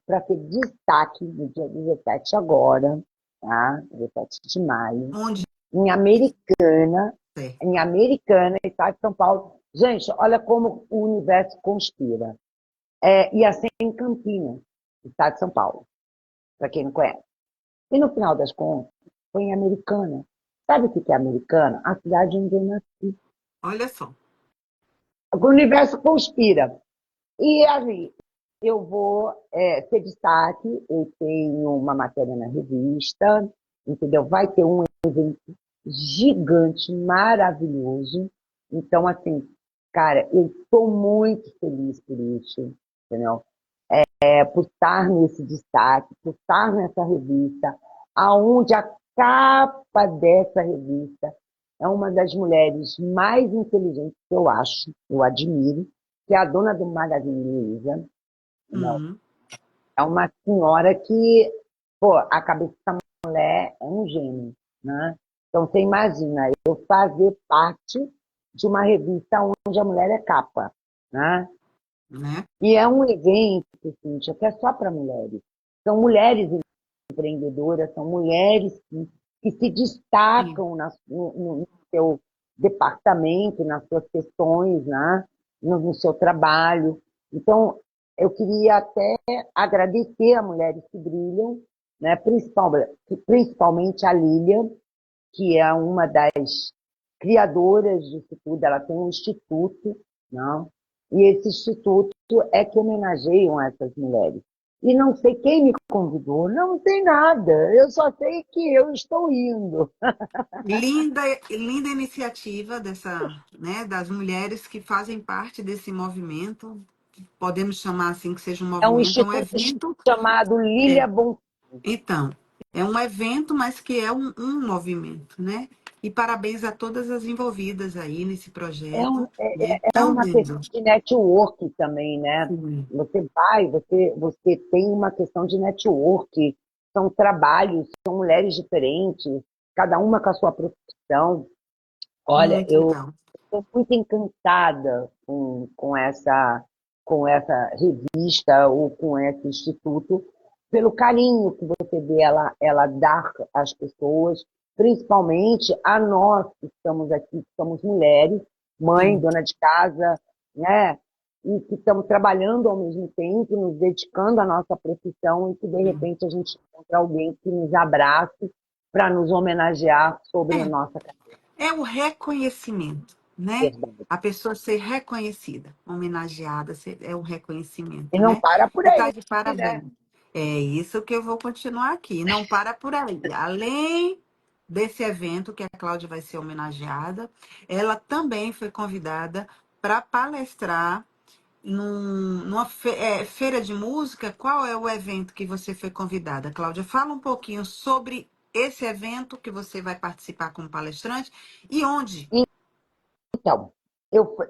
para ter destaque no dia 17 agora, tá? 17 de maio, Onde? em Americana, É. Estado de São Paulo. Gente, olha como o universo conspira. Ia ser em Campinas, Estado de São Paulo, para quem não conhece. E no final das contas, foi em Americana. Sabe o que é Americana? A cidade onde eu nasci. Olha só. O universo conspira. E ali, eu vou ter destaque, eu tenho uma matéria na revista, entendeu? Vai ter um evento gigante, maravilhoso. Então, assim, cara, eu estou muito feliz por isso, entendeu? Por estar nesse destaque, por estar nessa revista, aonde a capa dessa revista é uma das mulheres mais inteligentes que eu acho, eu admiro, que é a dona do Magazine Luiza. Uhum. É uma senhora que, pô, a cabeça da mulher é um gênio, né? Então, você imagina, eu fazer parte de uma revista onde a mulher é capa, né? Né? E é um evento, Cíntia, que é só para mulheres. São mulheres empreendedoras, são mulheres que se Sim. destacam no seu departamento, nas suas questões, né? No seu trabalho. Então, eu queria até agradecer a Mulheres que Brilham, né? Principalmente a Lília, que é uma das criadoras disso tudo. Ela tem um instituto, não? E esse instituto é que homenageiam essas mulheres. E não sei quem me convidou, não sei nada. Eu só sei que eu estou indo. Linda, linda iniciativa né, das mulheres que fazem parte desse movimento. Podemos chamar assim que seja um É um movimento, é um instituto evento. chamado É, Lília Bon. então, é um evento, mas que é um movimento, né? E parabéns a todas as envolvidas aí nesse É, um, projeto, é, né? é é Tão uma lindo. questão de network também, né? Sim. Você tem uma questão de network, são trabalhos, são mulheres diferentes, cada uma com a sua profissão. Olha, Muito eu legal. estou muito encantada com essa revista ou com esse instituto, pelo carinho que você vê ela dar às pessoas, principalmente a nós que estamos aqui, que somos mulheres, mãe, Sim. dona de casa, né? E que estamos trabalhando ao mesmo tempo, nos dedicando à nossa profissão e que, de Sim. repente, a gente encontra alguém que nos abrace para nos homenagear sobre a É, nossa é o reconhecimento, né? carreira. A pessoa ser reconhecida, homenageada, é o E reconhecimento, não né? para por Você está aí, de né? parabéns. É isso que eu vou continuar aqui. Não para por aí. Além desse evento que a Cláudia vai ser homenageada, ela também foi convidada para palestrar numa feira de música. Qual é o evento que você foi convidada, Cláudia? Fala um pouquinho sobre esse evento que você vai participar como palestrante e onde. Então,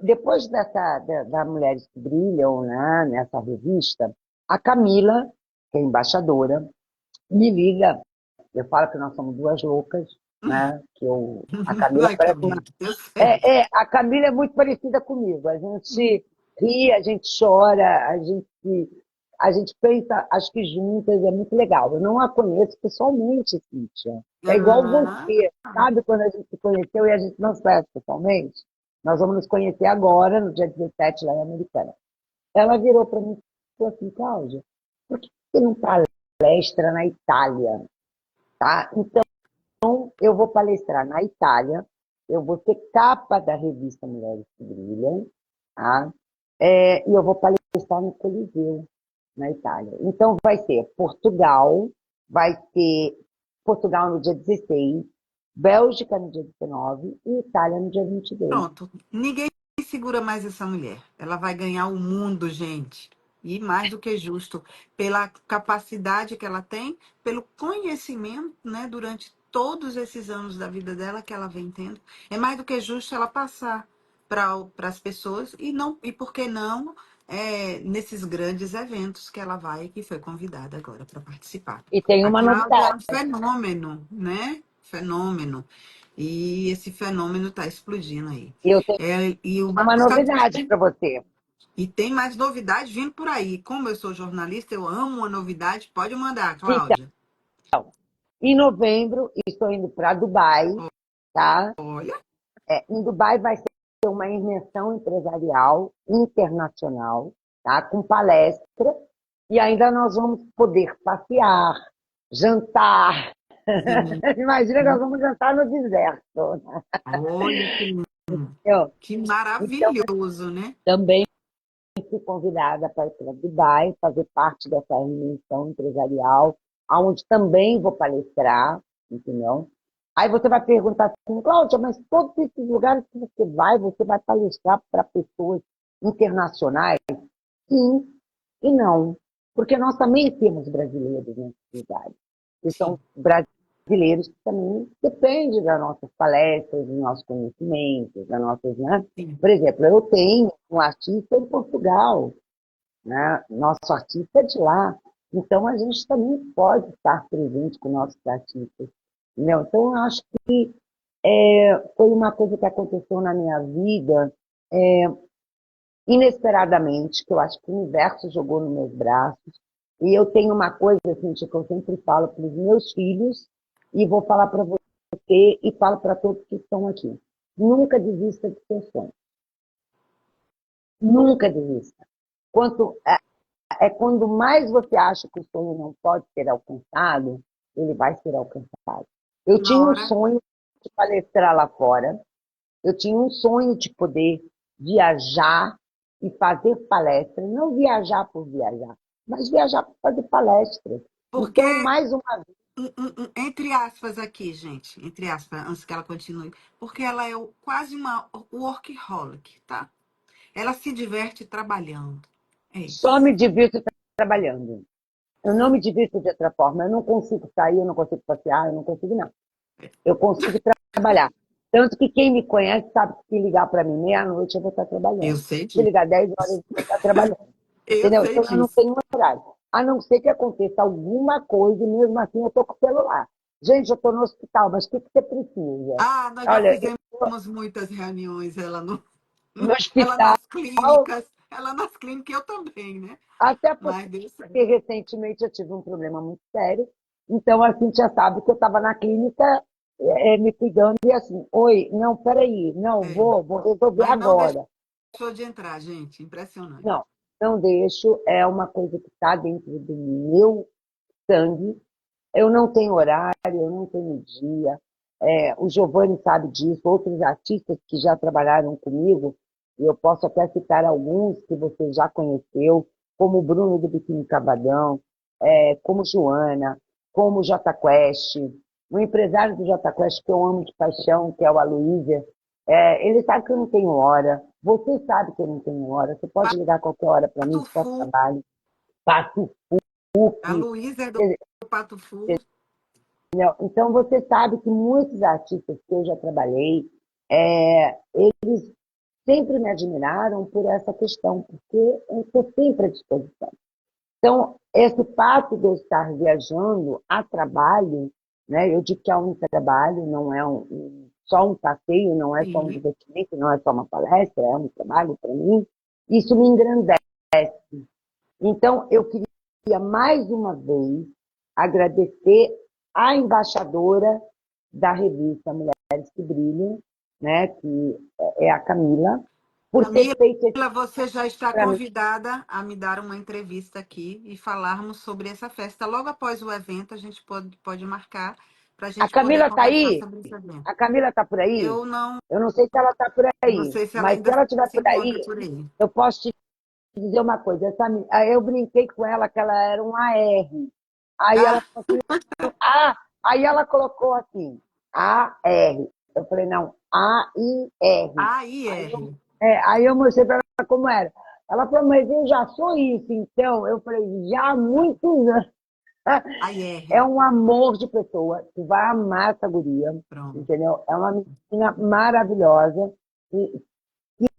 depois da Mulheres que Brilham, né, nessa revista, a Camila, que é embaixadora, me liga. Eu falo que nós somos duas loucas, né? A Camila Vai, parece uma. Camila, eu sei. A Camila é muito parecida comigo. A gente ri, a gente chora, a gente pensa, acho que juntas é muito legal. Eu não a conheço pessoalmente, Cíntia. É igual Ah, você, sabe quando a gente se conheceu e a gente não se conhece pessoalmente? Nós vamos nos conhecer agora, no dia 17, lá em Americana. Ela virou para mim e falou assim, Cláudia, por que você não palestra na Itália? Tá? Então, eu vou palestrar na Itália, eu vou ser capa da revista Mulheres que Brilham, tá? E eu vou palestrar no Coliseu, na Itália. Então, vai ser Portugal no dia 16, Bélgica no dia 19 e Itália no dia 22. pronto. Ninguém segura mais essa mulher. Ela vai ganhar o mundo, gente. E mais do que justo, pela capacidade que ela tem, pelo conhecimento, né, durante todos esses anos da vida dela que ela vem tendo, é mais do que justo ela passar para as pessoas e não, e por que não nesses grandes eventos que ela vai, que foi convidada agora para participar. E tem A uma Cláudia é novidade. um fenômeno, né? Fenômeno. E esse fenômeno está explodindo aí. Eu tenho E o uma Marcos está novidade para você. e tem mais novidades vindo por aí. Como eu sou jornalista, eu amo uma novidade. Pode mandar, Então, Cláudia. em novembro, estou indo para Dubai, tá? Olha, Em Dubai vai ser uma imersão empresarial internacional, tá? Com palestra, e ainda nós vamos poder passear, jantar. gente, Imagina que nós vamos jantar no deserto. olha Eu, que então, maravilhoso, né? também fui convidada para ir para Dubai, fazer parte dessa imersão empresarial, onde também vou palestrar, entendeu? Aí você vai perguntar assim, Cláudia, mas todos esses lugares que você vai palestrar para pessoas internacionais? Sim e não. Porque nós também temos brasileiros nessa cidade. E são Sim, brasileiros que também dependem das nossas palestras, dos nossos conhecimentos, das nossas, né? sim. Por exemplo, eu tenho um artista em Portugal, né? Nosso artista é de lá. Então, a gente também pode estar presente com nossos artistas. Entendeu? Então, eu acho que foi uma coisa que aconteceu na minha vida inesperadamente, que eu acho que o universo jogou nos meus braços. E eu tenho uma coisa assim, que eu sempre falo para os meus filhos, e vou falar para você e falo para todos que estão aqui. Nunca desista do seu sonho. Nunca desista. Quanto, quando mais você acha que o sonho não pode ser alcançado, ele vai ser alcançado. Eu tinha um Nora, sonho de palestrar lá fora, eu tinha um sonho de poder viajar e fazer palestras, não viajar por viajar, mas viajar para fazer palestras. Então, porque, mais uma vez, entre aspas aqui, gente, entre aspas, antes que ela continue, porque ela é quase uma workaholic, tá? Ela se diverte trabalhando. É só isso. me divirto trabalhando. Eu não me divirto de outra forma. Eu não consigo sair, eu não consigo passear, eu não consigo, não. Eu consigo trabalhar. Tanto que quem me conhece sabe que se ligar para mim meia-noite eu vou estar Eu trabalhando. sei Se disso. ligar 10 horas eu vou estar trabalhando. Eu Entendeu? sei Então eu não disso. tenho horário. A não ser que aconteça alguma coisa e mesmo assim eu estou com o celular. Gente, eu estou no hospital, mas o que, que você precisa? Ah, nós já Olha, eu fizemos muitas reuniões, ela no, no ela hospital, nas clínicas, eu também, né? até Mas deu certo. porque recentemente eu tive um problema muito sério. Então a Cintia sabe que eu estava na clínica me cuidando e assim, oi, não, peraí, não, É. vou resolver Mas não agora. deixou de entrar, gente. Impressionante. Não, não deixo, é uma coisa que está dentro do meu sangue. Eu não tenho horário, eu não tenho dia. O Giovanni sabe disso, outros artistas que já trabalharam comigo, e eu posso até citar alguns que você já conheceu, como o Bruno do Biquíni Cavadão, como Joana, como o Jota Quest, o empresário do Jota Quest que eu amo de paixão, que é o Aloysia. Ele sabe que eu não tenho hora, você sabe que eu não tenho hora, você pode ligar a qualquer hora para mim, Pato que eu Fu, trabalho, faço a PUC. Luísa é do Pato Fu. Então, você sabe que muitos artistas que eu já trabalhei, eles sempre me admiraram por essa questão, porque eu estou sempre à disposição. Então, esse fato de eu estar viajando a trabalho, né, eu digo que é um trabalho, não é só um passeio, não é só um Sim. divertimento, não é só uma palestra, é um trabalho para mim, isso me engrandece. Então, eu queria mais uma vez agradecer à embaixadora da revista Mulheres que Brilham, né, que é a Camila, por ter Camila, feito isso você já está para mim. convidada a me dar uma entrevista aqui e falarmos sobre essa festa. Logo após o evento, a gente pode marcar para a A gente poder Camila está conversar aí? sobre esse evento. A Camila está por aí? Eu Eu não sei se ela está por não aí, sei se ela mas se ainda ela estiver se por encontra aí, por aí. eu posso te dizer uma coisa. Eu brinquei com ela que ela era um AR. Aí ela Ah, falou assim, ah, aí ela colocou assim, AR. Eu falei, não, AIR. Aí eu, AIR. aí eu mostrei para ela como era. Ela falou, mas eu já sou isso, então. Eu falei, já há muitos anos. Aí É R. um amor de pessoa. Tu vai amar essa guria, Pronto. entendeu? É uma menina maravilhosa. E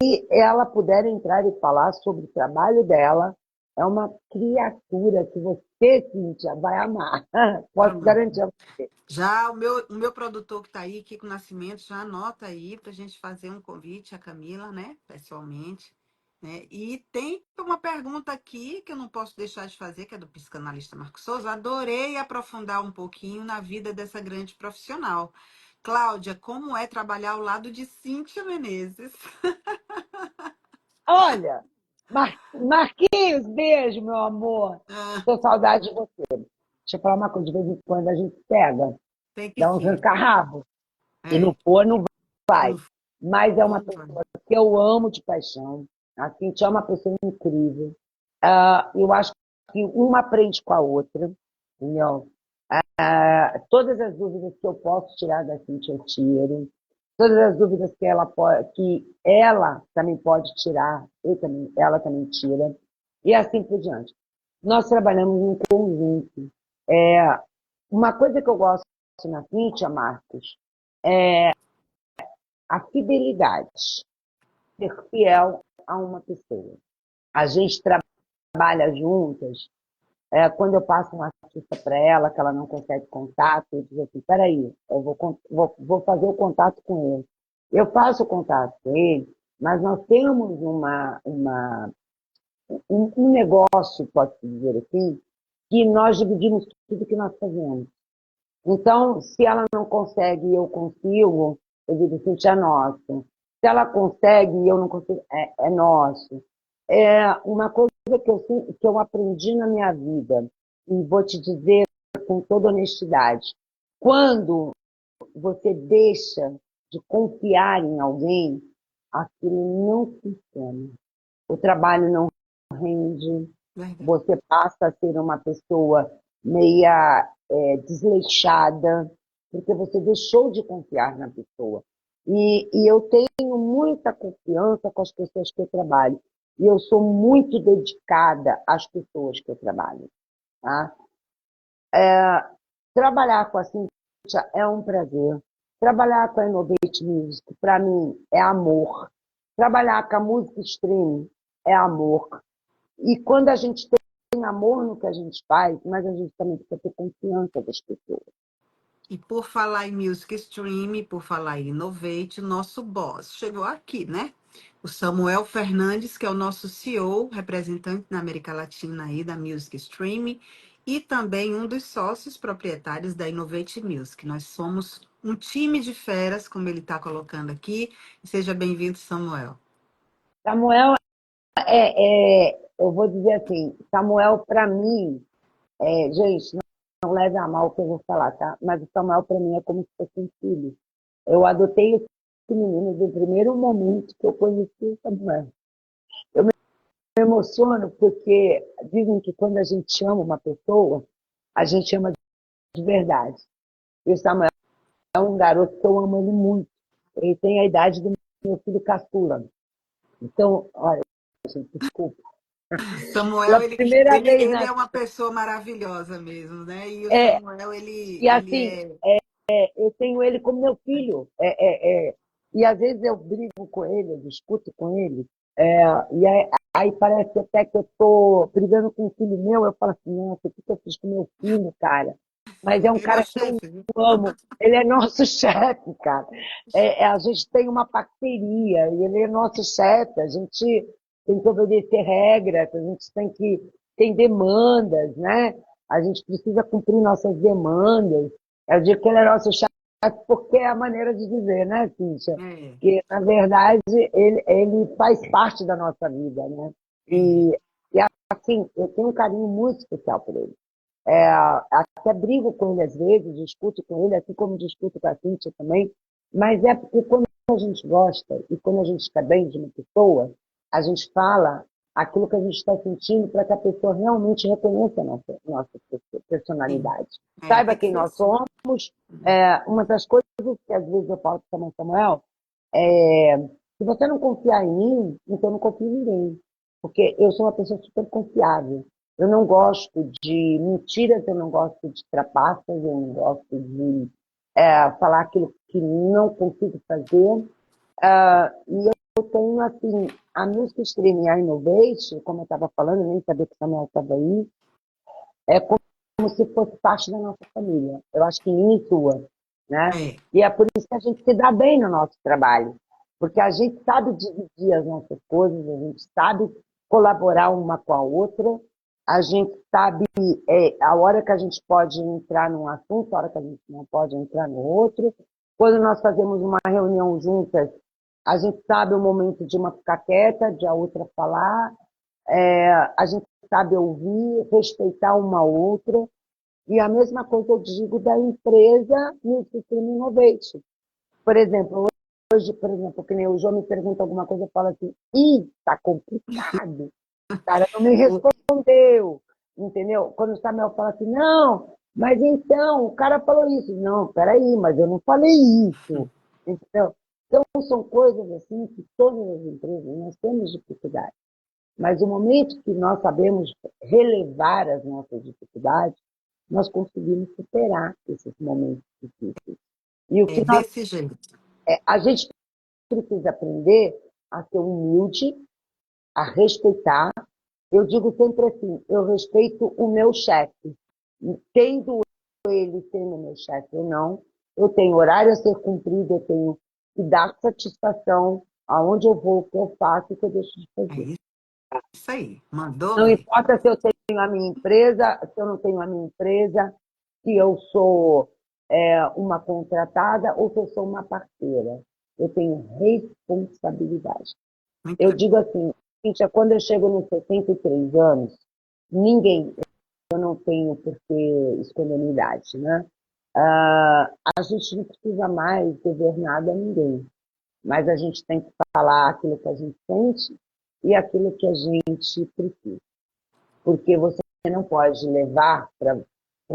se ela puder entrar e falar sobre o trabalho dela, é uma criatura que você, Cíntia, vai amar. Posso Pronto. garantir a você. Já o meu produtor que está aí, Kiko Nascimento, já anota aí para a gente fazer um convite à Camila, né? Pessoalmente. Né? E tem uma pergunta aqui que eu não posso deixar de fazer, que é do psicanalista Marcos Souza. Adorei aprofundar um pouquinho na vida dessa grande profissional. Cláudia, como é trabalhar ao lado de Cíntia Menezes? Olha, Marquinhos, beijo, meu amor. Ah, Tô saudade de você. Deixa eu falar uma coisa, de vez em quando a gente pega, tem que dá uns ser. arranca-rabo. Se não É, for, não vai. não, Mas é uma não vai. pessoa que eu amo de paixão. A Cintia é uma pessoa incrível. Eu acho que uma aprende com a outra, entendeu? Todas as dúvidas que eu posso tirar da Cintia, eu tiro. Todas as dúvidas que ela também pode tirar, ela também tira. E assim por diante. Nós trabalhamos em conjunto. É, uma coisa que eu gosto na Cintia, Marcos, a fidelidade, ser fiel a uma pessoa. A gente trabalha juntas. Quando eu passo uma artista para ela, que ela não consegue contato, eu digo assim, peraí, eu vou fazer o contato com ele. Eu faço o contato com ele, mas nós temos um negócio, pode-se dizer assim, que nós dividimos tudo que nós fazemos. Então, se ela não consegue e eu consigo, eu digo, assim, é nosso. Se ela consegue e eu não consigo, é nosso. É uma coisa que eu aprendi na minha vida, e vou te dizer com toda honestidade, quando você deixa de confiar em alguém, aquilo não funciona. O trabalho não rende, Verdade. você passa a ser uma pessoa meia desleixada, porque você deixou de confiar na pessoa. E eu tenho muita confiança com as pessoas que eu trabalho. E eu sou muito dedicada às pessoas que eu trabalho. Tá? Trabalhar com a Cíntia é um prazer. Trabalhar com a Innovate Music, para mim, é amor. Trabalhar com a música streaming é amor. E quando a gente tem amor no que a gente faz, mas a gente também precisa ter confiança das pessoas. E por falar em Music Stream, por falar em Innovate, o nosso boss chegou aqui, né? O Samuel Fernandes, que é o nosso CEO, representante na América Latina aí da Music Stream, e também um dos sócios proprietários da Innovate Music. Nós somos um time de feras, como ele está colocando aqui. Seja bem-vindo, Samuel. Samuel, eu vou dizer assim, Samuel, para mim, gente, não leve a mal o que eu vou falar, tá? Mas o Samuel, para mim, é como se fosse um filho. Eu adotei esse menino do primeiro momento que eu conheci o Samuel. Eu me emociono porque dizem que quando a gente ama uma pessoa, a gente ama de verdade. E o Samuel é um garoto que eu amo ele muito. Ele tem a idade do meu filho caçula. Então, olha, gente, desculpa. Samuel, Pela ele, primeira ele, vez ele na é uma pessoa maravilhosa mesmo, né? E o é, Samuel, ele, e ele assim, é. eu tenho ele como meu filho. E às vezes eu brigo com ele, eu discuto com ele. E aí parece até que eu estou brigando com um filho meu. Eu falo assim, nossa, o que eu fiz com meu filho, cara? Mas é um Ele é o cara que eu chefe, viu? amo. Ele é nosso chefe, cara. A gente tem uma parceria e ele é nosso chefe. A gente tem que obedecer regras, a gente tem demandas, né? A gente precisa cumprir nossas demandas. Eu digo que ele é nosso chefe porque é a maneira de dizer, né, Cíntia? É, Que, na verdade, ele faz parte da nossa vida, né? é. E assim, eu tenho um carinho muito especial por ele. Até brigo com ele às vezes, discuto com ele, assim como discuto com a Cíntia também, mas é porque quando a gente gosta e quando a gente está bem de uma pessoa, a gente fala aquilo que a gente está sentindo para que a pessoa realmente reconheça a nossa Sim. personalidade. É, Saiba tem que quem ser nós assim. somos. Uma das coisas que às vezes eu falo para o Samuel é: se você não confiar em mim, então não confie em ninguém. Porque eu sou uma pessoa super confiável. Eu não gosto de mentiras, eu não gosto de trapaças, eu não gosto de falar aquilo que não consigo fazer. E eu tenho, assim, a Music Streaming a Innovation, como eu estava falando, eu nem sabia que o Samuel estava aí, é como se fosse parte da nossa família. Eu acho que minha e sua, né? É, E é por isso que a gente se dá bem no nosso trabalho, porque a gente sabe dividir as nossas coisas, a gente sabe colaborar uma com a outra, a gente sabe a hora que a gente pode entrar num assunto, a hora que a gente não pode entrar no outro. Quando nós fazemos uma reunião juntas, a gente sabe o momento de uma ficar quieta, de a outra falar, a gente sabe ouvir, respeitar uma outra. E a mesma coisa eu digo da empresa no System Innovation. Por exemplo, hoje, por exemplo, que nem o João me pergunta alguma coisa, eu falo assim, tá complicado. O cara não me o- respondeu, entendeu? Quando o Samuel fala assim, não, mas então, o cara falou isso. Não, peraí, mas eu não falei isso, entendeu? Então, são coisas assim que todas as empresas, nós temos dificuldade. Mas o momento que nós sabemos relevar as nossas dificuldades, nós conseguimos superar esses momentos difíceis. E o que desse jeito. a gente precisa aprender a ser humilde, a respeitar. Eu digo sempre assim, eu respeito o meu chefe, tendo ele sendo meu chefe ou não, eu tenho horário a ser cumprido, eu tenho que dar satisfação aonde eu vou, o que eu faço e o que eu deixo de É fazer. isso aí. Mandou Não ver. importa se eu tenho a minha empresa, se eu não tenho a minha empresa, se eu sou uma contratada ou se eu sou uma parceira. Eu tenho responsabilidade. Eu Muito digo assim, Cíntia, quando eu chego nos 63 anos, ninguém, eu não tenho por que esconder minha idade, né? A gente não precisa mais dever nada a ninguém, mas a gente tem que falar aquilo que a gente sente e aquilo que a gente precisa. Porque você não pode levar para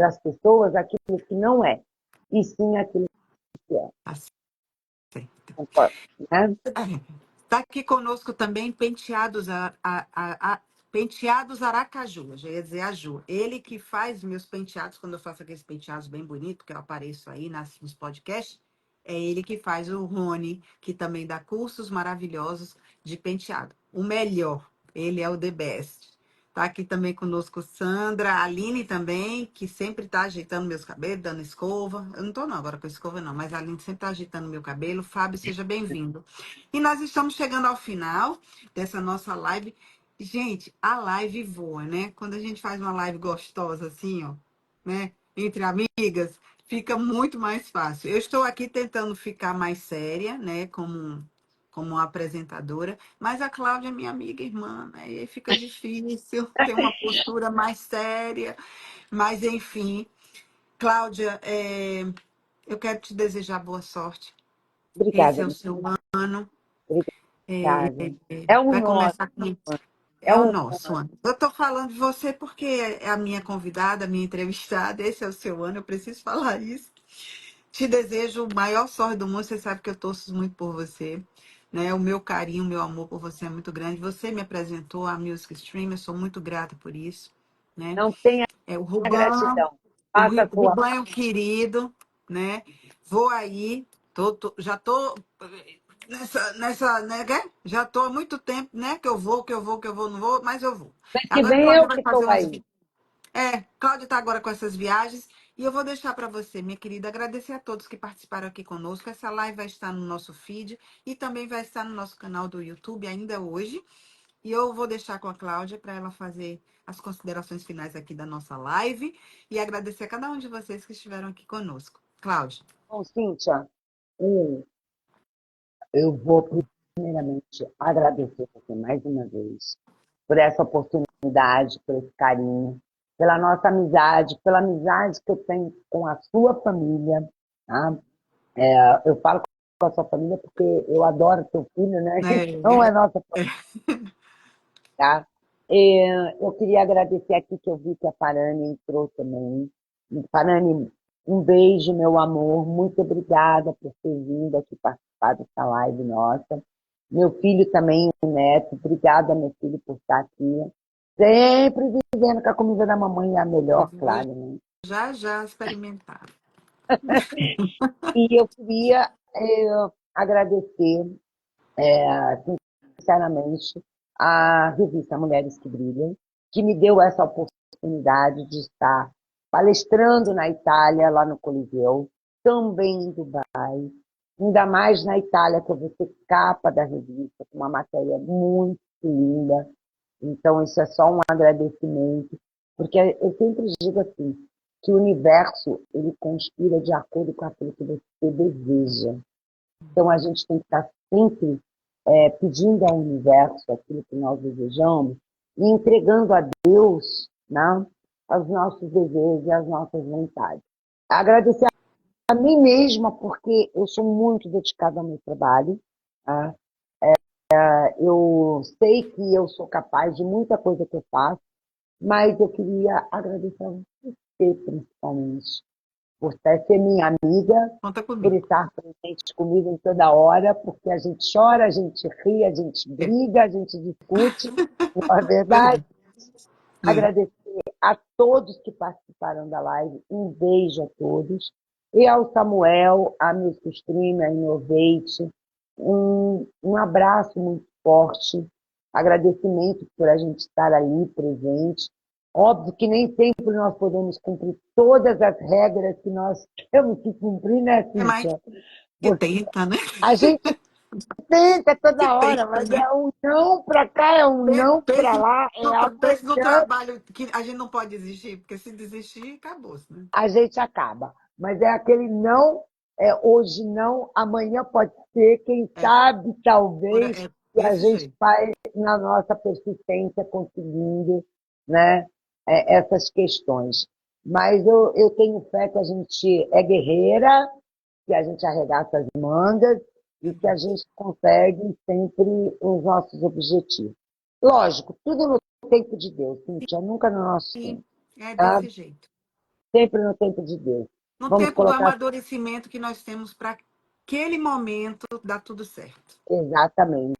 as pessoas aquilo que não é, e sim aquilo que é. tá certo. Concordo, né? Está aqui conosco também Penteados Aracaju, eu já ia dizer a Ju. Ele que faz meus penteados, quando eu faço aqueles penteados bem bonitos, que eu apareço aí nos podcasts, é ele que faz o Rony, que também dá cursos maravilhosos de penteado. O melhor, ele é o the best. Tá aqui também conosco Sandra, a Aline também, que sempre está ajeitando meus cabelos, dando escova. Eu não estou não agora com escova não, mas a Aline sempre está ajeitando meu cabelo. Fábio, seja bem-vindo. E nós estamos chegando ao final dessa nossa live. Gente, a live voa, né? Quando a gente faz uma live gostosa assim, ó, né? Entre amigas, fica muito mais fácil. Eu estou aqui tentando ficar mais séria, né? Como uma apresentadora, mas a Cláudia é minha amiga e irmã, né? E aí fica difícil ter uma postura mais séria. Mas, enfim, Cláudia, eu quero te desejar boa sorte. Esse Obrigada, é o seu ano. obrigada. É um Vai nosso, começar com. é É o um nosso ano. Eu estou falando de você porque é a minha convidada, a minha entrevistada. Esse é o seu ano, eu preciso falar isso. Te desejo o maior sorte do mundo. Você sabe que eu torço muito por você. Né? O meu carinho, o meu amor por você é muito grande. Você me apresentou a Music Stream, eu sou muito grata por isso. Né? não tenha O Ruban, gratidão. Faça a sua Ruban é um parte. querido, né? Vou aí, já tô nessa, né? Já tô há muito tempo, né? Que eu vou, não vou, mas eu vou. Mês que Agora vem Cláudia eu vai que fazer estou umas. aí. Cláudia está agora com essas viagens e eu vou deixar para você, minha querida, agradecer a todos que participaram aqui conosco. Essa live vai estar no nosso feed e também vai estar no nosso canal do YouTube ainda hoje. E eu vou deixar com a Cláudia para ela fazer as considerações finais aqui da nossa live e agradecer a cada um de vocês que estiveram aqui conosco. Cláudia. Bom, Cíntia, um, eu vou primeiramente agradecer você mais uma vez por essa oportunidade, por esse carinho, pela nossa amizade, pela amizade que eu tenho com a sua família, tá? Eu falo com a sua família porque eu adoro seu filho, né? Então é nossa família, tá? Eu queria agradecer aqui que eu vi que a Parane entrou também. Parane, um beijo, meu amor. Muito obrigada por ter vindo aqui participar dessa live nossa. Meu filho também, o Neto. Obrigada, meu filho, por estar aqui. Sempre dizendo que a comida da mamãe é a Eu melhor, vou claro, né? já já experimentar. E eu queria agradecer, sinceramente, à revista Mulheres que Brilham, que me deu essa oportunidade de estar palestrando na Itália, lá no Coliseu, também em Dubai, ainda mais na Itália, que eu vou ser capa da revista, com uma matéria muito linda. Então, isso é só um agradecimento, porque eu sempre digo assim, que o universo, ele conspira de acordo com aquilo que você deseja. Então, a gente tem que estar sempre pedindo ao universo aquilo que nós desejamos e entregando a Deus, né, os nossos desejos e as nossas vontades. Agradecer a mim mesma, porque eu sou muito dedicada ao meu trabalho. Tá? Eu sei que eu sou capaz de muita coisa que eu faço, mas eu queria agradecer a você, principalmente, por ser minha amiga, Conta por comigo. estar presente comigo em toda hora, porque a gente chora, a gente ri, a gente É, briga, a gente discute, não é verdade? verdade. É. Agradecer a todos que participaram da live, um beijo a todos. E ao Samuel, a Music Stream, a Innovate, um abraço muito forte, agradecimento por a gente estar ali presente. Óbvio que nem sempre nós podemos cumprir todas as regras que nós temos que cumprir, né, É mais Cíntia? que Porque tenta, né? a gente tenta Que toda hora, tenta, mas né? é um não para cá, é um não para Pense lá, é pense no amanhã, trabalho que a gente não pode desistir, porque se desistir, acabou-se, né? a gente acaba. Mas é aquele não, hoje não, amanhã pode ser, quem É, sabe, talvez, é que a desse gente jeito. vai, na nossa persistência, conseguindo, né, essas questões. Mas eu tenho fé que a gente é guerreira, que a gente arregaça as mangas e que a gente consegue sempre os nossos objetivos. Lógico, tudo no tempo de Deus, Cíntia, nunca no nosso Sim, tempo, é tá? desse jeito. Sempre no tempo de Deus. No Vamos tempo do colocar amadurecimento que nós temos para aquele momento, dá tudo certo. exatamente.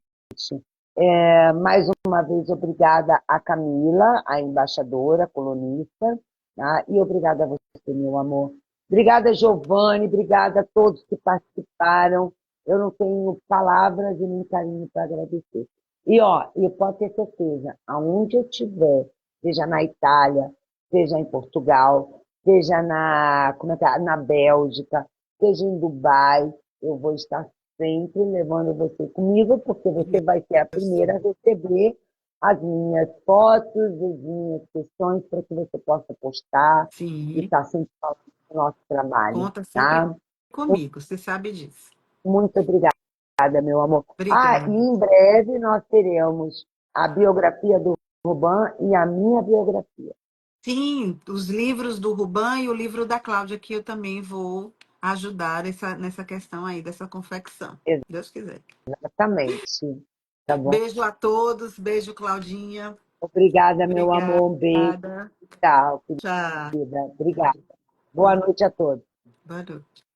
Mais uma vez, obrigada a Camila, a embaixadora, colunista, tá? E obrigada a você, meu amor. Obrigada, Giovanni, obrigada a todos que participaram. Eu não tenho palavras e nem carinho para agradecer. E, ó, e pode ter certeza, aonde eu estiver, seja na Itália, seja em Portugal, seja na Bélgica, seja em Dubai, eu vou estar sempre levando você comigo, porque você vai ser a primeira a Assim. receber as minhas fotos, as minhas questões, para que você possa postar e Sim, estar sempre falando do nosso trabalho, conta sempre tá? comigo, você sabe disso. Muito obrigada, meu amor. Ah, e Obrigada. em breve nós teremos a biografia do Ruban e a minha biografia. Sim, os livros do Ruban e o livro da Cláudia, que eu também vou ajudar nessa questão aí dessa confecção. Deus quiser. Exatamente. Tá bom? Beijo a todos, beijo, Claudinha. Obrigada, meu Obrigada. amor. Um beijo. Tchau, Tchau. querida. Obrigada. Boa noite a todos. Boa noite.